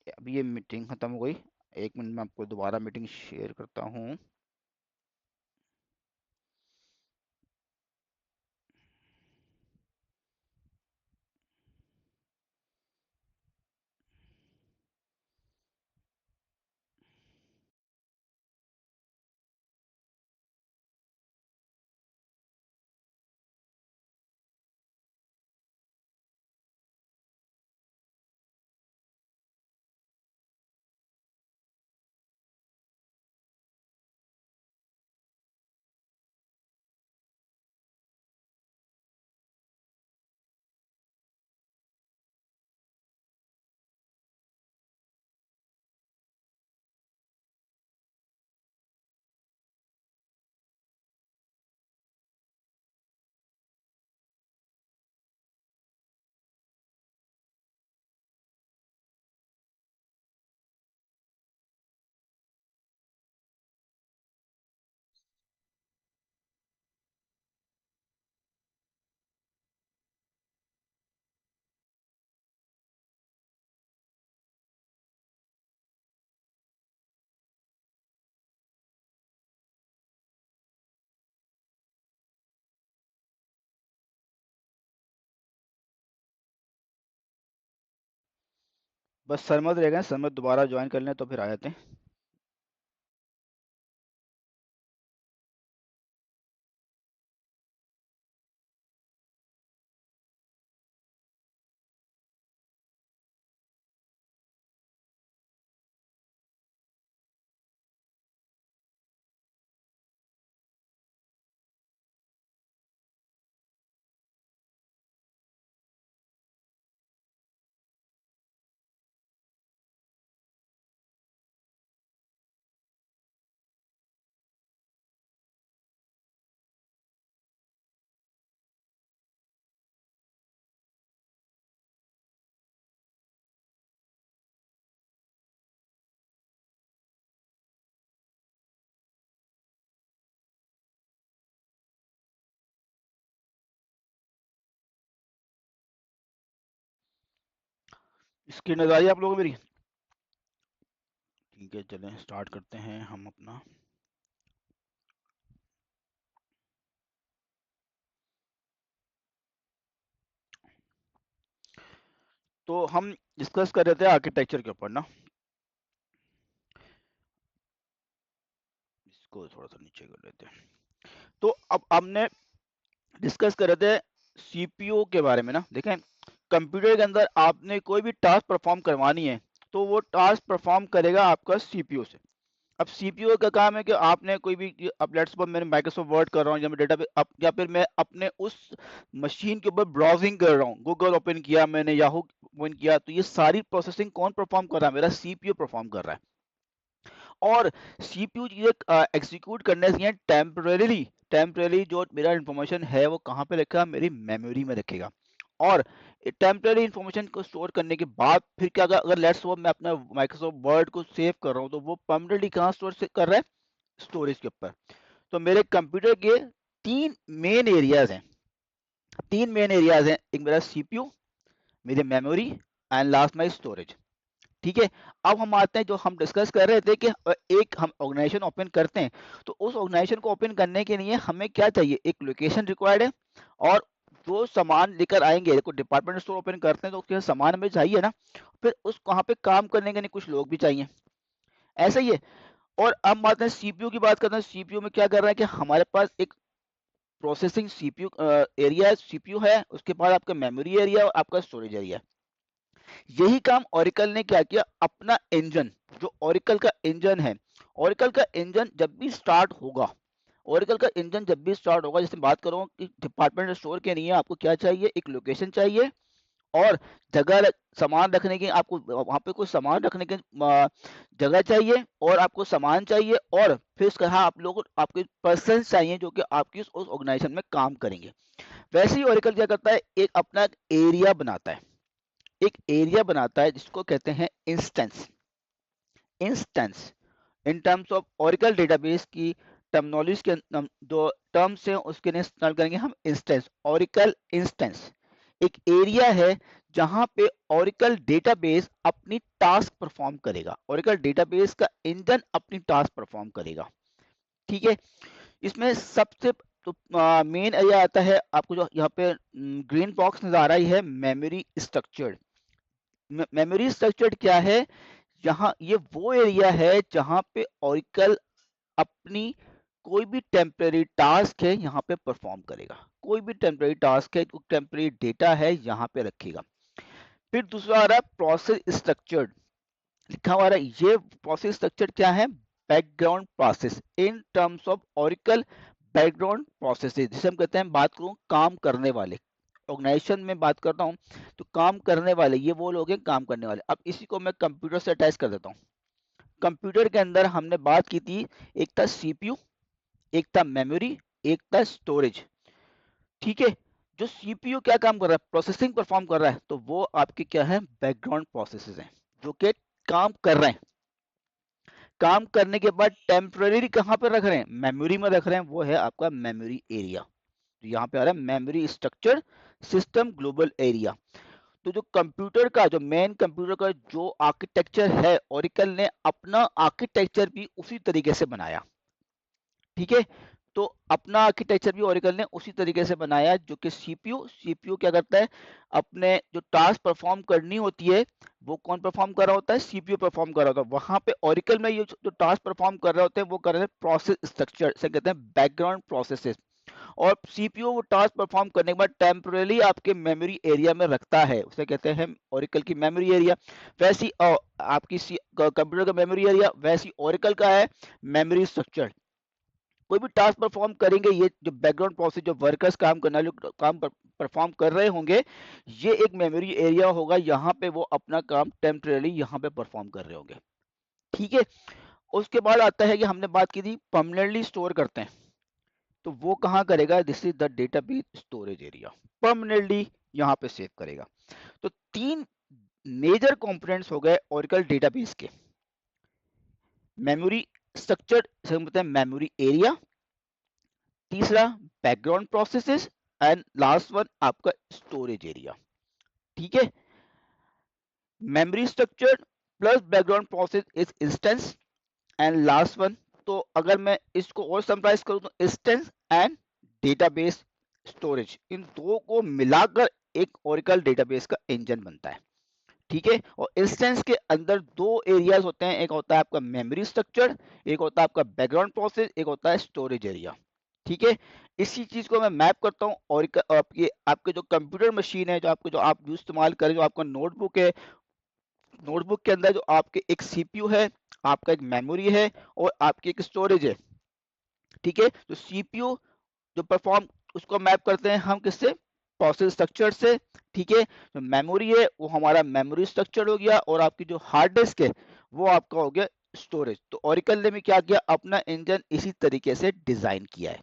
अभी ये मीटिंग खत्म हो गई, एक मिनट में आपको दोबारा मीटिंग शेयर करता हूँ। बस सरमद रह गए, सरमद दोबारा ज्वाइन कर लें तो फिर आ जाते हैं। स्क्रीन नजर आ रही है आप लोगों को मेरी? ठीक है, चलें स्टार्ट करते हैं हम अपना। तो हम डिस्कस कर रहे थे आर्किटेक्चर के ऊपर ना, इसको थोड़ा सा नीचे कर लेते हैं। तो अब हमने डिस्कस कर रहे थे सीपीयू के बारे में ना। देखें, कंप्यूटर के अंदर आपने कोई भी टास्क परफॉर्म करवानी है तो वो टास्क परफॉर्म करेगा आपका सीपीयू से। अब सीपीयू का काम है कि आपने कोई भी, अब लेट्स सपोज मैंने माइक्रोसॉफ्ट वर्ड कर रहा हूँ या मैं डेटा या फिर मैं अपने उस मशीन के ऊपर ब्राउजिंग कर रहा हूँ, गूगल ओपन किया मैंने, याहू ओपन किया, तो ये सारी प्रोसेसिंग कौन परफॉर्म कर रहा है? मेरा सीपीयू परफॉर्म कर रहा है। और सीपीयू चीजें एग्जीक्यूट करने से टेम्परेरी टेम्परेरी जो मेरा इंफॉर्मेशन है वो कहाँ पे रखेगा? मेरी मेमोरी में रखेगा। और टेम्परेरी इंफॉर्मेशन को स्टोर करने के बाद फिर क्या, अगर लेट्स सपोज मैं अपना माइक्रोसॉफ्ट वर्ड को सेव कर रहा हूँ तो वो परमानेंटली कहाँ स्टोर कर रहा है? स्टोरेज के ऊपर। तो मेरे कंप्यूटर के तीन मेन एरियाज हैं। एक मेरा सीपीयू, मेरी memory and last my storage. ठीक है। अब हम आते हैं, जो हम डिस्कस कर रहे थे कि एक हम ऑर्गेनाइजेशन ओपन करते हैं तो उस ऑर्गेनाइजेशन को ओपन करने के लिए हमें क्या चाहिए? एक लोकेशन रिक्वायर्ड है, और जो सामान लेकर आएंगे, देखो डिपार्टमेंट स्टोर ओपन करते हैं तो उसके सामान हमें चाहिए ना, फिर उस वहाँ पे काम करने के लिए कुछ लोग भी चाहिए, ऐसा ही है। और अब बात है सीपीयू की, बात करते हैं सीपीयू में क्या कर रहा है कि हमारे पास एक प्रोसेसिंग सीपीयू एरिया, सीपीयू है, उसके बाद आपका मेमोरी एरिया और आपका स्टोरेज एरिया। यही काम ओरेकल ने क्या किया? अपना इंजन, जो ओरेकल का इंजन है, ओरेकल का इंजन जब भी स्टार्ट होगा, ओरेकल का इंजन जब भी स्टार्ट होगा, जैसे बात करूँ कि डिपार्टमेंट स्टोर के लिए आपको क्या चाहिए? एक लोकेशन चाहिए, और सामान रखने की, आपको वहां पे कुछ सामान रखने की जगह चाहिए, और आपको सामान चाहिए, और फिर उसका हाँ आप लोग आपके पर्सन चाहिए जो कि आपकी उस ऑर्गेनाइजेशन में काम करेंगे। वैसे ही ओरेकल क्या करता है? एक अपना एरिया बनाता है, एक एरिया बनाता है जिसको कहते हैं instance. Instance in terms of Oracle database की टर्मिनोलॉजी के जो टर्म्स हैं उसके लिए इस्तेमाल करेंगे हम इंस्टेंस, ओरेकल इंस्टेंस। एक एरिया है जहां पे ओरेकल डेटाबेस अपनी टास्क परफॉर्म करेगा, ओरेकल डेटाबेस का इंजन अपनी टास्क परफॉर्म करेगा। ठीक है। इसमें सबसे तो मेन एरिया आता है आपको, जो यहाँ पे ग्रीन बॉक्स नजर आ रही है, मेमोरी स्ट्रक्चर्ड। मेमोरी स्ट्रक्चर्ड क्या है? यहाँ ये वो एरिया है जहां पे ओरेकल अपनी कोई भी टेम्परेरी टास्क है यहाँ पे परफॉर्म करेगा, कोई भी टेम्परेरी टास्क है, टेम्परेरी डेटा है यहाँ पे रखेगा। फिर दूसरा आ रहा है प्रोसेस स्ट्रक्चर्ड, लिखा हुआ है। ये प्रोसेस स्ट्रक्चर क्या है? Background process in terms of Oracle background processes, जिसे हम कहते हैं, बात करूं काम करने वाले, ऑर्गेनाइजेशन में बात करता हूं तो काम करने वाले ये वो लोग हैं, काम करने वाले। अब इसी को मैं कंप्यूटर से अटैच कर देता हूँ। कंप्यूटर के अंदर हमने बात की थी, एक था सीपीयू, एक था मेमोरी, एक था स्टोरेज। ठीक है। जो सीपीयू क्या काम कर रहा है? प्रोसेसिंग परफॉर्म कर रहा है, तो वो आपके क्या है? बैकग्राउंड प्रोसेसेस हैं जो कि काम कर रहे हैं। काम करने के बाद टेम्पररी कहाँ पे रख रहे हैं? मेमोरी में रख रहे हैं, वो है आपका मेमोरी एरिया। तो यहाँ पे आ रहा है memory structure system global area. तो जो कंप्यूटर का, जो मेन कंप्यूटर का जो आर्किटेक्चर है, ओरेकल ने अपना आर्किटेक्चर भी उसी तरीके से बनाया। ठीक है। तो अपना आर्किटेक्चर भी ओरेकल ने उसी तरीके से बनाया, जो कि सीपीयू क्या करता है? अपने जो टास्क परफॉर्म करनी होती है वो कौन परफॉर्म कर रहा होता है? सीपीयू परफॉर्म कर रहा होता है। वहां पे ओरेकल में ये जो टास्क परफॉर्म कर रहे होते हैं वो कर रहे हैं प्रोसेस स्ट्रक्चर से, कहते हैं बैकग्राउंड प्रोसेसेस। और सीपीयू वो टास्क परफॉर्म करने के बाद टेम्परली आपके मेमोरी एरिया में रखता है, उसे कहते हैं ओरेकल की मेमोरी एरिया। वैसी आपकी कंप्यूटर का मेमोरी एरिया, वैसी ओरेकल का है मेमोरी स्ट्रक्चर। कोई भी टास्क परफॉर्म करेंगे, ये जो बैकग्राउंड प्रोसेस, जो वर्कर्स काम करने वाले काम परफॉर्म कर रहे होंगे, ये एक मेमोरी एरिया होगा, यहाँ पे वो अपना काम टेम्परेली यहाँ पे परफॉर्म कर रहे होंगे। ठीक है। उसके बाद आता है कि हमने बात की थी परमानेंटली स्टोर करते हैं, तो वो कहाँ करेगा? This is the database storage area, permanently यहाँ पे सेव करेगा। तो तीन मेजर कंपोनेंट्स हो गए ओरेकल डेटाबेस के। मेमोरी स्ट्रक्चर से हम बोलते हैं मेमोरी एरिया, तीसरा background processes, and last one आपका स्टोरेज एरिया। ठीक है। Memory structure plus background process is instance and last one. तो अगर मैं इसको और समराइज करूं तो इंस्टेंस एंड डेटाबेस स्टोरेज, इन दो को मिलाकर एक ओरेकल डेटाबेस का इंजन बनता है। ठीक है, और इंस्टेंस के अंदर दो एरियाज होते हैं, एक होता है आपका मेमोरी स्ट्रक्चर, एक होता है आपका बैकग्राउंड प्रोसेस, एक होता है स्टोरेज एरिया। ठीक है, इसी चीज को मैं मैप करता हूँ और आपके आपके जो कंप्यूटर मशीन है, जो आपको जो आप इस्तेमाल करें, जो आपका नोटबुक है, नोटबुक के अंदर जो आपके एक सीपीयू है, आपका एक मेमोरी है और आपकी एक स्टोरेज है। ठीक है, तो सीपीयू जो परफॉर्म, उसको मैप करते हैं हम किससे, प्रोसेस स्ट्रक्चर से। ठीक है, जो मेमोरी है वो हमारा मेमोरी स्ट्रक्चर हो गया और आपकी जो हार्ड डिस्क है वो आपका हो गया स्टोरेज। तो ओरेकल ने भी क्या किया, अपना इंजन इसी तरीके से डिजाइन किया है।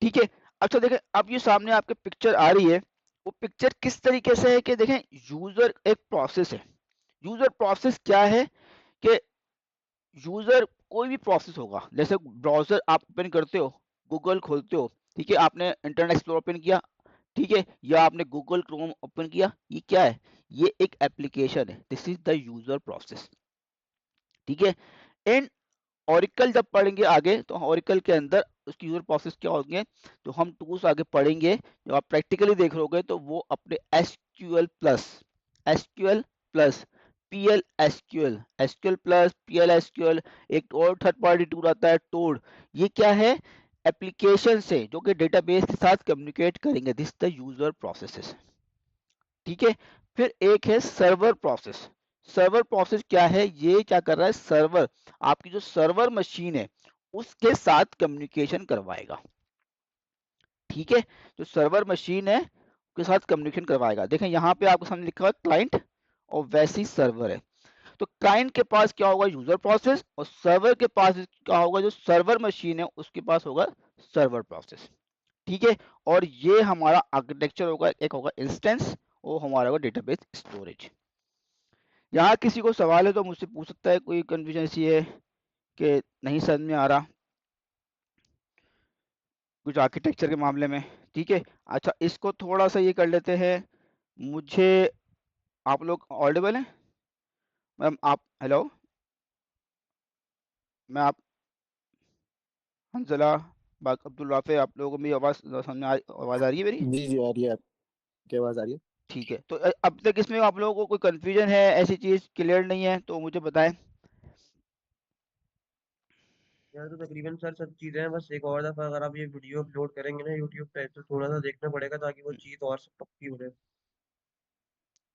ठीक है, अच्छा देखें, अब ये सामने आपके पिक्चर आ रही है, वो पिक्चर किस तरीके से है कि देखें, यूजर एक प्रोसेस है। यूजर प्रोसेस क्या है कि यूजर कोई भी प्रोसेस होगा, जैसे ब्राउजर आप ओपन करते हो, गूगल खोलते हो, ठीक है, आपने इंटरनेट एक्सप्लोरर ओपन किया, ठीक है, या आपने गूगल क्रोम ओपन किया, ये क्या है, ये एक एप्लीकेशन है, this is the user process. ठीक है, इन ओरेकल जब पढ़ेंगे आगे तो ओरेकल के अंदर उसकी यूजर प्रोसेस क्या होंगे, तो हम टूल्स आगे पढ़ेंगे, जो आप प्रैक्टिकली देख रहोगे तो वो अपने SQL plus PL SQL, SQL plus PL SQL, एक और थर्ड पार्टी टूल आता है टोड, ये क्या है, एप्लीकेशन से जो कि डेटाबेस के साथ कम्युनिकेट करेंगे, दिस द यूजर प्रोसेसेस। ठीक है, फिर एक है सर्वर प्रोसेस। सर्वर प्रोसेस क्या है, ये क्या कर रहा है, सर्वर, आपकी जो सर्वर मशीन है उसके साथ कम्युनिकेशन करवाएगा। ठीक है, जो सर्वर मशीन है उसके साथ कम्युनिकेशन करवाएगा। देखें यहाँ पे आपको सामने लिखा हुआ क्लाइंट और वैसे ही सर्वर है। तो क्लाइंट के पास क्या होगा, यूजर प्रोसेस, और सर्वर के पास क्या होगा, जो सर्वर मशीन है उसके पास होगा सर्वर प्रोसेस। ठीक है, और ये हमारा आर्किटेक्चर होगा, एक होगा इंस्टेंस और हमारा होगा डेटाबेस स्टोरेज। यहाँ किसी को सवाल है तो मुझसे पूछ सकता है, कोई कंफ्यूजन ऐसी है कि नहीं समझ में आ रहा कुछ आर्किटेक्चर के मामले में। ठीक है, अच्छा इसको थोड़ा सा ये कर लेते हैं, मुझे, आप लोग ऑडिबल हैं मैम, आप, हेलो, मैं आप, हंसला, अब्दुल राफे, आप लोगों को मेरी आवाज़ सामने आवाज़ आ रही है मेरी। जी जी आ रही है, आपकी आवाज आ रही है। ठीक है, तो अब तक इसमें आप लोगों को कोई कंफ्यूजन है, ऐसी चीज़ क्लियर नहीं है तो मुझे बताएं। यार तो तकरीबन सर सब चीजें हैं, बस एक और दफा अगर आप ये वीडियो अपलोड करेंगे ना यूट्यूब पे तो थोड़ा सा देखना पड़ेगा ताकि वो चीज और सब पक्की हो जाए।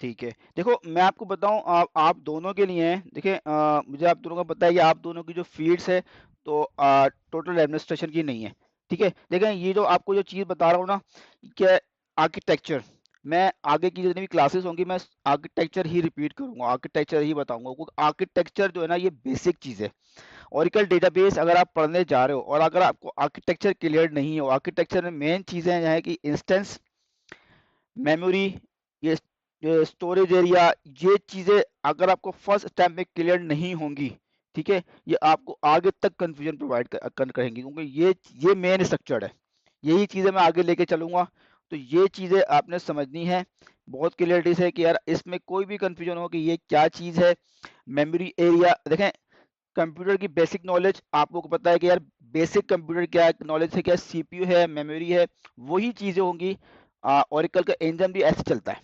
ठीक है, देखो मैं आपको बताऊं, आप दोनों के लिए हैं, देखिए मुझे आप दोनों का पता है कि आप दोनों की जो फील्ड्स है तो टोटल एडमिनिस्ट्रेशन की नहीं है। ठीक है, देखें ये जो आपको जो चीज़ बता रहा हूँ ना, क्या आर्किटेक्चर, मैं आगे की जितनी भी क्लासेस होंगी मैं आर्किटेक्चर ही रिपीट करूंगा, आर्किटेक्चर ही बताऊंगा, क्योंकि आर्किटेक्चर जो है ना ये बेसिक चीज़ है। ओरेकल डेटाबेस अगर आप पढ़ने जा रहे हो और अगर आपको आर्किटेक्चर क्लियर नहीं हो, आर्किटेक्चर में मेन चीज़ें हैं कि इंस्टेंस, मेमोरी, ये स्टोरेज एरिया, ये चीज़ें अगर आपको फर्स्ट टाइम में क्लियर नहीं होंगी, ठीक है, ये आपको आगे तक कंफ्यूजन प्रोवाइड करेंगी, क्योंकि ये मेन स्ट्रक्चर है, यही चीज़ें मैं आगे लेके चलूंगा। तो ये चीज़ें आपने समझनी है बहुत क्लियरिटी से कि यार इसमें कोई भी कंफ्यूजन हो कि ये क्या चीज़ है। मेमोरी एरिया, देखें कंप्यूटर की बेसिक नॉलेज आप लोगों को पता है कि यार बेसिक कंप्यूटर क्या नॉलेज है, क्या सीपीयू है, मेमोरी है, वही चीज़ें होंगी। ओरेकल का इंजन भी ऐसे चलता है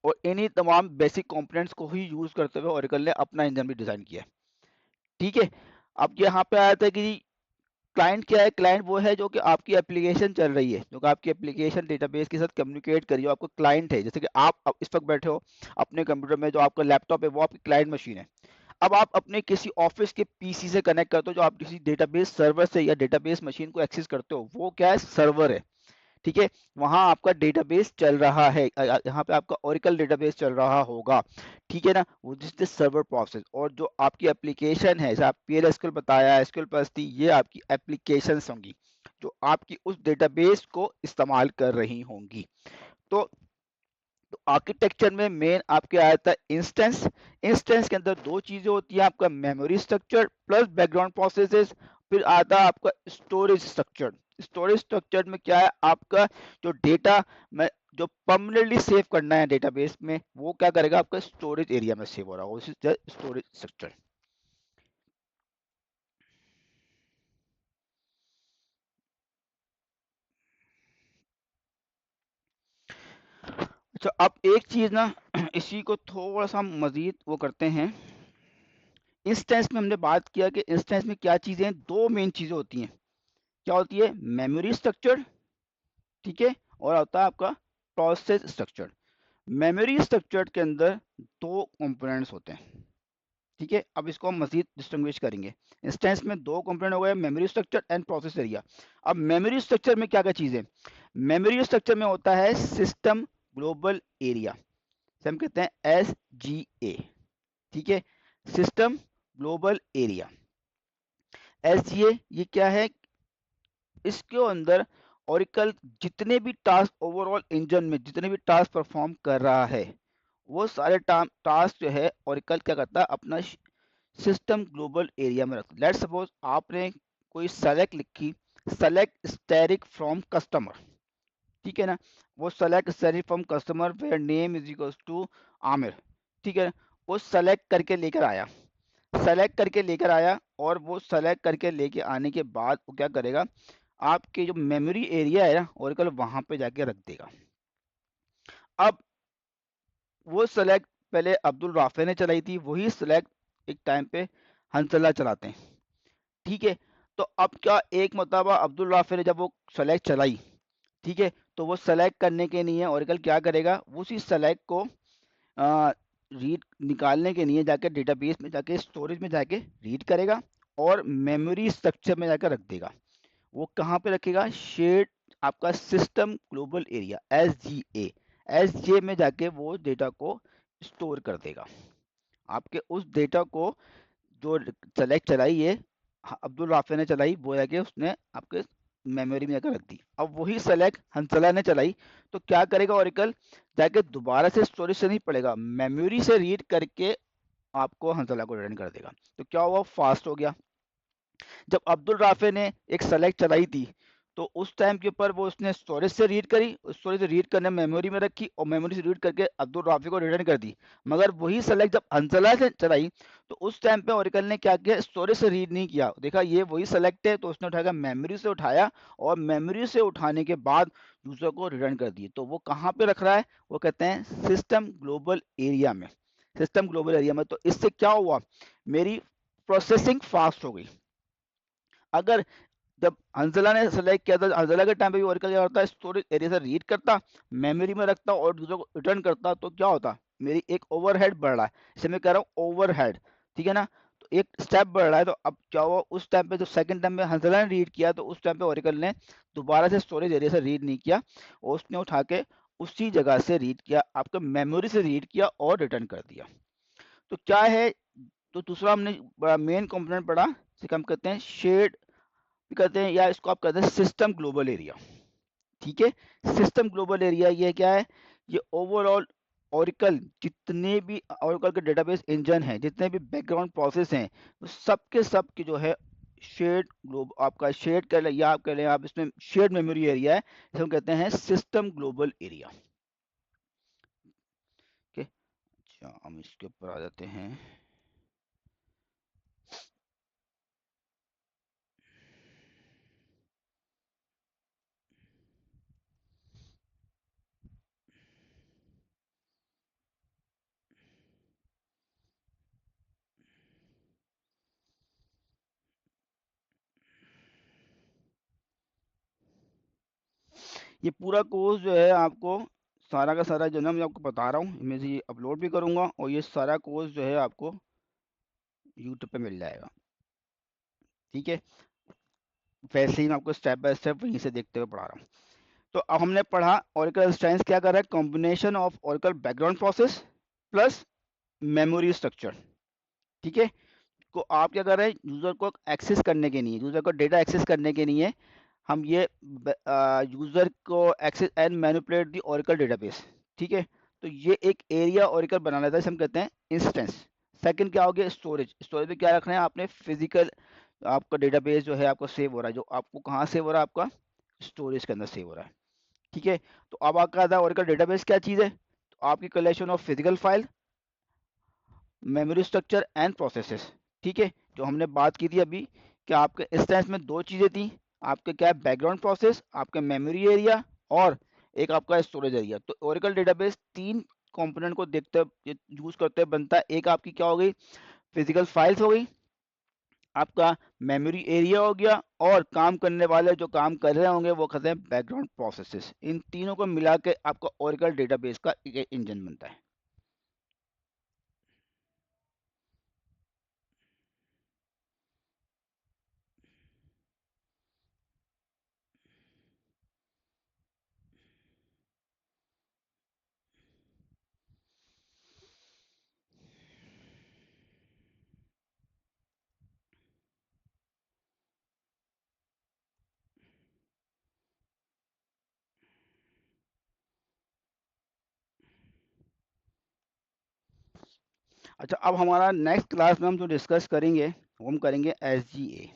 और इन्हीं तमाम बेसिक कंपोनेंट्स को ही यूज करते हुए ओरेकल ने अपना इंजन भी डिजाइन किया है। ठीक है, अब यहाँ पे आया था कि क्लाइंट क्या है, क्लाइंट वो है जो कि आपकी एप्लीकेशन चल रही है, जो कि आपकी एप्लीकेशन डेटाबेस के साथ कम्युनिकेट कर रही है, आपको क्लाइंट है, जैसे कि आप अब इस वक्त बैठे हो अपने कंप्यूटर में, जो आपका लैपटॉप है वो आपकी क्लाइंट मशीन है। अब आप अपने किसी ऑफिस के पीसी से कनेक्ट करते हो, जो आप किसी डेटाबेस सर्वर से या डेटाबेस मशीन को एक्सेस करते हो, वो क्या है, सर्वर है। ठीक है, वहां आपका डेटाबेस चल रहा है, यहाँ पे आपका ओरेकल डेटाबेस चल रहा होगा। ठीक है ना, वो जिस सर्वर प्रोसेस, और जो आपकी एप्लीकेशन है, जैसे आप पीएल एसक्यूएल बताया, एसक्यूएल प्लस थी, ये आपकी एप्लीकेशंस होंगी जो आपकी उस डेटाबेस को इस्तेमाल कर रही होंगी। तो आर्किटेक्चर में मेन आपके आया था इंस्टेंस। इंस्टेंस के अंदर दो चीजें होती हैं, आपका memory structure plus background processes, फिर आता है आपका स्टोरेज स्ट्रक्चर। स्टोरेज स्ट्रक्चर में क्या है, आपका जो डेटा में जो परमानेंटली सेव करना है डेटाबेस में, वो क्या करेगा, आपका स्टोरेज एरिया में सेव हो रहा होगा, उसी स्टोरेज स्ट्रक्चर। अच्छा, अब एक चीज ना इसी को थोड़ा सा मजीद वो करते हैं। इंस्टेंस में हमने बात किया कि इंस्टेंस में क्या चीजें हैं, दो मेन चीजें होती हैं। क्या होती है, मेमोरी स्ट्रक्चर, ठीक है, और होता है आपका प्रोसेस स्ट्रक्चर। मेमोरी स्ट्रक्चर के अंदर दो कंपोनेंट्स होते हैं, ठीक है। अब इसको हम मजीद डिस्टिंग्विश करेंगे। इंस्टेंस में दो कंपोनेंट हो गए, memory structure and process area. अब मेमोरी स्ट्रक्चर में क्या क्या चीजें, मेमोरी स्ट्रक्चर में होता है सिस्टम ग्लोबल एरिया, हम कहते हैं SGA, ठीक है, सिस्टम ग्लोबल एरिया। SGA ये क्या है, इसके अंदर ओरेकल जितने भी टास्क ओवरऑल इंजन में जितने भी टास्क परफॉर्म कर रहा है, वो सारे टास्क जो है ओरेकल क्या करता है, अपना सिस्टम ग्लोबल एरिया में रखता है। लेट्स सपोज आपने कोई सेलेक्ट लिखी, सेलेक्ट स्टैटिक फ्रॉम कस्टमर, ठीक है ना, वो select static from customer where name is equals to Aamir, ठीक है, वो सेलेक्ट करके लेकर आया, सेलेक्ट करके लेकर आया, और वो सेलेक्ट करके लेके आने के बाद वो क्या करेगा, आपके जो मेमोरी एरिया है ना ओरेकल वहां पे जाके रख देगा। अब वो सेलेक्ट पहले अब्दुल राफे ने चलाई थी, वही सेलेक्ट एक टाइम पे हंसला चलाते हैं, ठीक है। तो अब क्या, एक मरतबा अब्दुल राफे ने जब वो सेलेक्ट चलाई, ठीक है, तो वो सेलेक्ट करने के लिए ओरेकल क्या करेगा, उसी सेलेक्ट को रीड निकालने के लिए जाके डेटाबेस में जाके स्टोरेज में जाके रीड करेगा और मेमोरी स्ट्रक्चर में जाकर रख देगा। वो कहाँ पे रखेगा, शेड आपका सिस्टम ग्लोबल एरिया SGA में जाके वो डेटा को स्टोर कर देगा। आपके उस डेटा को जो सेलेक्ट चलाई है, अब्दुल राफे ने चलाई, वो जाके उसने आपके मेमोरी में जाकर रख दी। अब वही सेलेक्ट हंसला ने चलाई, तो क्या करेगा ओरेकल, जाके दोबारा से स्टोरेज से नहीं पड़ेगा, मेमोरी से रीड करके आपको हंसला को रिटर्न कर देगा। तो क्या हुआ, फास्ट हो गया। जब अब्दुल राफे ने एक सेलेक्ट चलाई थी, तो उस टाइम के ऊपर वो उसने स्टोरेज से रीड करी, स्टोरेज से रीड करने मेमोरी में रखी और मेमोरी से रीड करके अब्दुल राफे को रिटर्न कर दी। मगर वही सेलेक्ट जब हंसला से चलाई, तो उस टाइम पे ओरेकल ने क्या किया, स्टोरेज से रीड नहीं किया, देखा ये वही सेलेक्ट है, तो उसने उठाया मेमोरी से उठाया, और मेमोरी से उठाने के बाद यूजर को रिटर्न कर दिए। तो वो कहाँ पे रख रहा है, वो कहते हैं सिस्टम ग्लोबल एरिया में, सिस्टम ग्लोबल एरिया में। तो इससे क्या हुआ, मेरी प्रोसेसिंग फास्ट हो गई। अगर जब हंसला ने सेलेक्ट किया था, हंसला के टाइम पे भी ओरेकल क्या करता है, स्टोरेज एरिया से रीड करता, मेमोरी में रखता और दूसरों को रिटर्न करता, तो क्या होता, मेरी एक ओवरहेड बढ़ रहा है, इसे मैं कह रहा हूँ ओवरहेड, ठीक है ना। तो एक स्टेप बढ़ रहा है, तो अब क्या हुआ, उस टाइम पे जो सेकंड टाइम में हंसला ने रीड किया, तो उस टाइम पे ओरेकल ने दोबारा से स्टोरेज एरिया से रीड नहीं किया, और उसने उठा के उसी जगह से रीड किया, आपके मेमोरी से रीड किया और रिटर्न कर दिया। तो क्या है, तो दूसरा हमने बड़ा मेन कंपोनेंट पढ़ा, जिसे हम कहते हैं शेड कहते हैं, या इसको आप कहते हैं सिस्टम ग्लोबल एरिया, ठीक है। सिस्टम ग्लोबल एरिया ये क्या है, ये ओवरऑल ओरेकल जितने भी ओरेकल के डेटाबेस इंजन हैं, जितने भी बैकग्राउंड प्रोसेस हैं, सबके सब की जो है शेड ग्लोब आपका शेड कर ले, या आप कह लें आप इसमें शेड मेमोरी एरिया है, इसे हम कहते हैं सिस्टम ग्लोबल एरिया। ओके, अच्छा हम इसके ऊपर आ जाते हैं। ये पूरा कोर्स जो है आपको सारा का सारा जो ना मैं आपको बता रहा हूँ, मैं ये अपलोड भी करूँगा, और ये सारा कोर्स जो है आपको यूट्यूब पे मिल जाएगा, ठीक है। वैसे ही मैं आपको स्टेप बाय स्टेप वहीं से देखते हुए पढ़ा रहा हूँ। तो अब हमने पढ़ा ओरेकल स्ट्रेंथ क्या कर रहा है, combination of Oracle background process plus memory structure, ठीक है। को आप क्या कर रहे हैं, यूजर को एक्सेस करने के लिए, यूजर को डेटा एक्सेस करने के लिए हम ये यूजर को access and manipulate the Oracle database, ठीक है। तो ये एक एरिया ओरेकल बना लेता है, हम कहते हैं इंस्टेंस। सेकंड क्या हो गया, स्टोरेज, स्टोरेज में क्या रखना है आपने, फिजिकल आपका डेटाबेस जो है आपको सेव हो रहा है, जो आपको कहाँ सेव हो रहा है, आपका स्टोरेज के अंदर सेव हो रहा है। ठीक है, तो अब आपका आता है ओरेकल डेटाबेस क्या चीज़ है, तो आपकी collection of physical file, memory structure and processes. ठीक है, जो हमने बात की थी अभी कि आपके इंस्टेंस में दो चीज़ें थी, आपके क्या है बैकग्राउंड प्रोसेस, आपके मेमोरी एरिया और एक आपका स्टोरेज एरिया। तो ओरेकल डेटाबेस तीन कंपोनेंट को देखते यूज करते हुए बनता है। एक आपकी क्या हो गई, फिजिकल फाइल्स हो गई, आपका मेमोरी एरिया हो गया, और काम करने वाले जो काम कर रहे होंगे वो कहते हैं बैकग्राउंड प्रोसेसेस। इन तीनों को मिला के आपका ओरेकल डेटाबेस का एक इंजन बनता है। अच्छा, अब हमारा नेक्स्ट क्लास में हम जो डिस्कस करेंगे वो हम करेंगे SGA।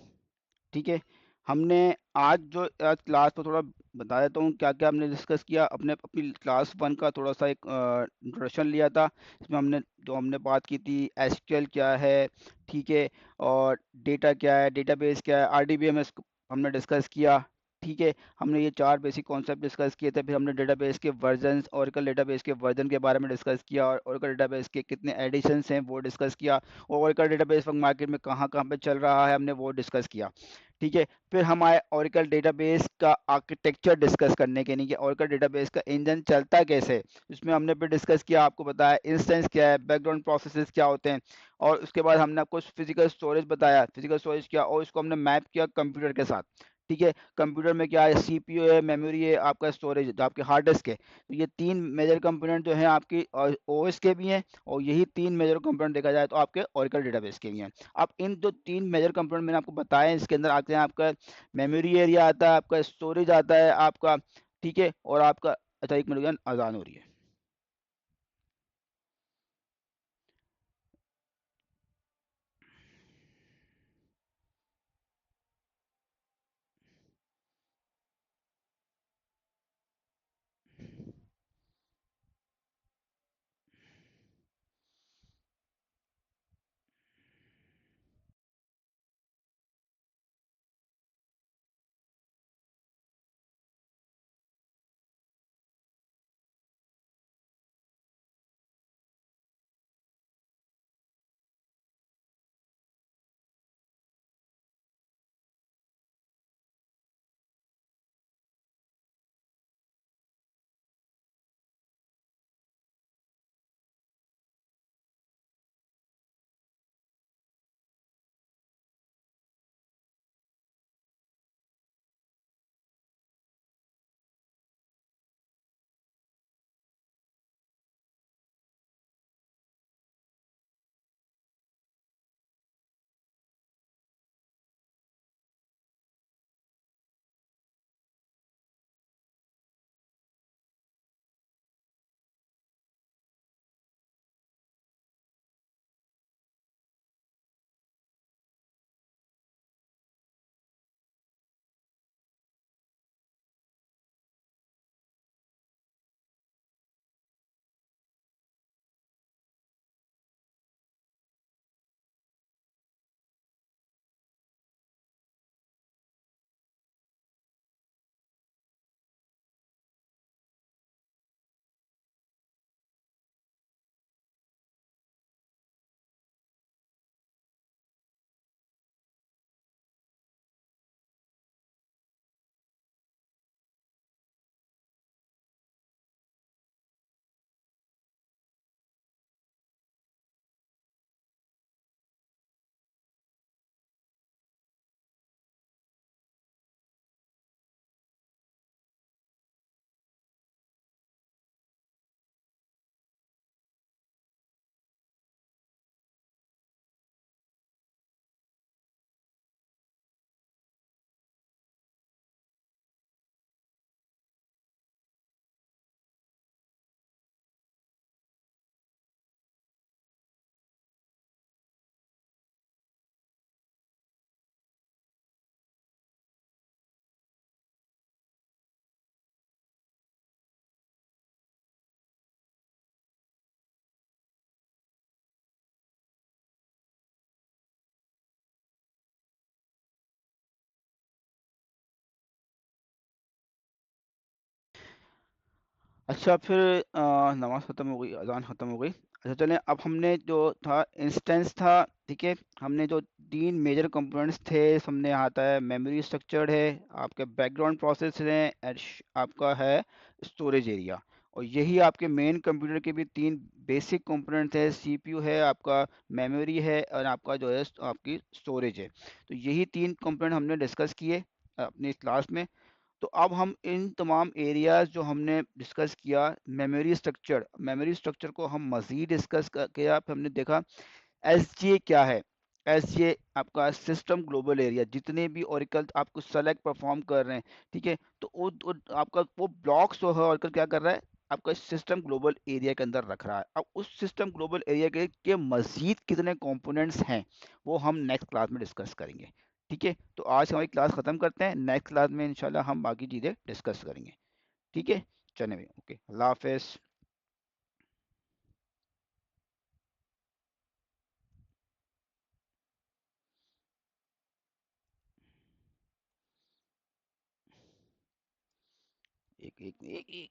ठीक है, हमने आज क्लास में थोड़ा बता देता हूँ क्या क्या हमने डिस्कस किया। अपनी क्लास 1 का थोड़ा सा एक इंट्रोडक्शन लिया था, इसमें हमने बात की थी SQL क्या है, ठीक है, और डेटा क्या है, डेटाबेस क्या है, RDBMS हमने डिस्कस किया। ठीक है, हमने ये चार बेसिक कॉन्सेप्ट डिस्कस किए थे। फिर हमने डेटाबेस के वर्जन्स, ओरेकल डेटाबेस के वर्जन के बारे में डिस्कस किया, और ओरेकल डेटाबेस के कितने एडिशंस हैं वो डिस्कस किया, और ओरेकल डेटाबेस मार्केट में कहाँ कहाँ पे चल रहा है हमने वो डिस्कस किया। ठीक है, फिर हम आए ओरेकल डेटाबेस का आर्किटेक्चर डिस्कस करने के लिए कि ओरेकल डेटाबेस का इंजन चलता कैसे। इसमें हमने फिर डिस्कस किया, आपको बताया इंस्टेंस क्या है, बैकग्राउंड प्रोसेसेस क्या होते हैं, और उसके बाद हमने आपको फिजिकल स्टोरेज बताया, फिजिकल स्टोरेज क्या, और इसको हमने मैप किया कंप्यूटर के साथ। ठीक है, कंप्यूटर में क्या है, CPU है, मेमोरी है, आपका स्टोरेज जो आपके हार्ड डिस्क है। तो ये तीन मेजर कंपोनेंट जो हैं आपकी OS के भी हैं, और यही तीन मेजर कंपोनेंट देखा जाए तो आपके ओरेकल डेटाबेस के भी हैं। अब इन जो तीन मेजर कंपोनेंट मैंने आपको बताए, इसके अंदर आते हैं आपका मेमोरी एरिया आता है, आपका स्टोरेज आता है आपका, ठीक है, और आपका, अच्छा एक मिनट, अजान हो रही है। अच्छा फिर नमाज ख़त्म हो गई, अज़ान ख़त्म हो गई। अच्छा चलें, अब हमने जो था इंस्टेंस था, ठीक है, हमने जो तीन मेजर कंपोनेंट्स थे, हमने आता है मेमोरी स्ट्रक्चर है, आपके बैकग्राउंड प्रोसेस है, आपका है स्टोरेज एरिया। और यही आपके मेन कंप्यूटर के भी तीन बेसिक कंपोनेंट्स है, सीपीयू है आपका, मेमोरी है, और आपका जो है आपकी स्टोरेज है। तो यही तीन कंपोनेंट हमने डिस्कस किए अपनी क्लास में। तो अब हम इन तमाम एरियाज जो हमने डिस्कस किया, मेमोरी स्ट्रक्चर को हम मज़ीद डिस्कस किया, फिर हमने देखा एस क्या है। एस आपका सिस्टम ग्लोबल एरिया, जितने भी ओरिकल आपको सेलेक्ट परफॉर्म कर रहे हैं, ठीक है, तो आपका वो ब्लॉक्स जो है ओरिकल क्या कर रहा है, आपका सिस्टम ग्लोबल एरिया के अंदर रख रहा है। अब उस सिस्टम ग्लोबल एरिया के मजीद कितने कंपोनेंट्स हैं, वो हम नेक्स्ट क्लास में डिस्कस करेंगे। ठीक है, तो आज हमारी क्लास ख़त्म करते हैं, नेक्स्ट क्लास में इंशाल्लाह हम बाकी चीज़ें डिस्कस करेंगे। ठीक है, चलें भाई, ओके, अल्लाह हाफिज़। एक एक एक एक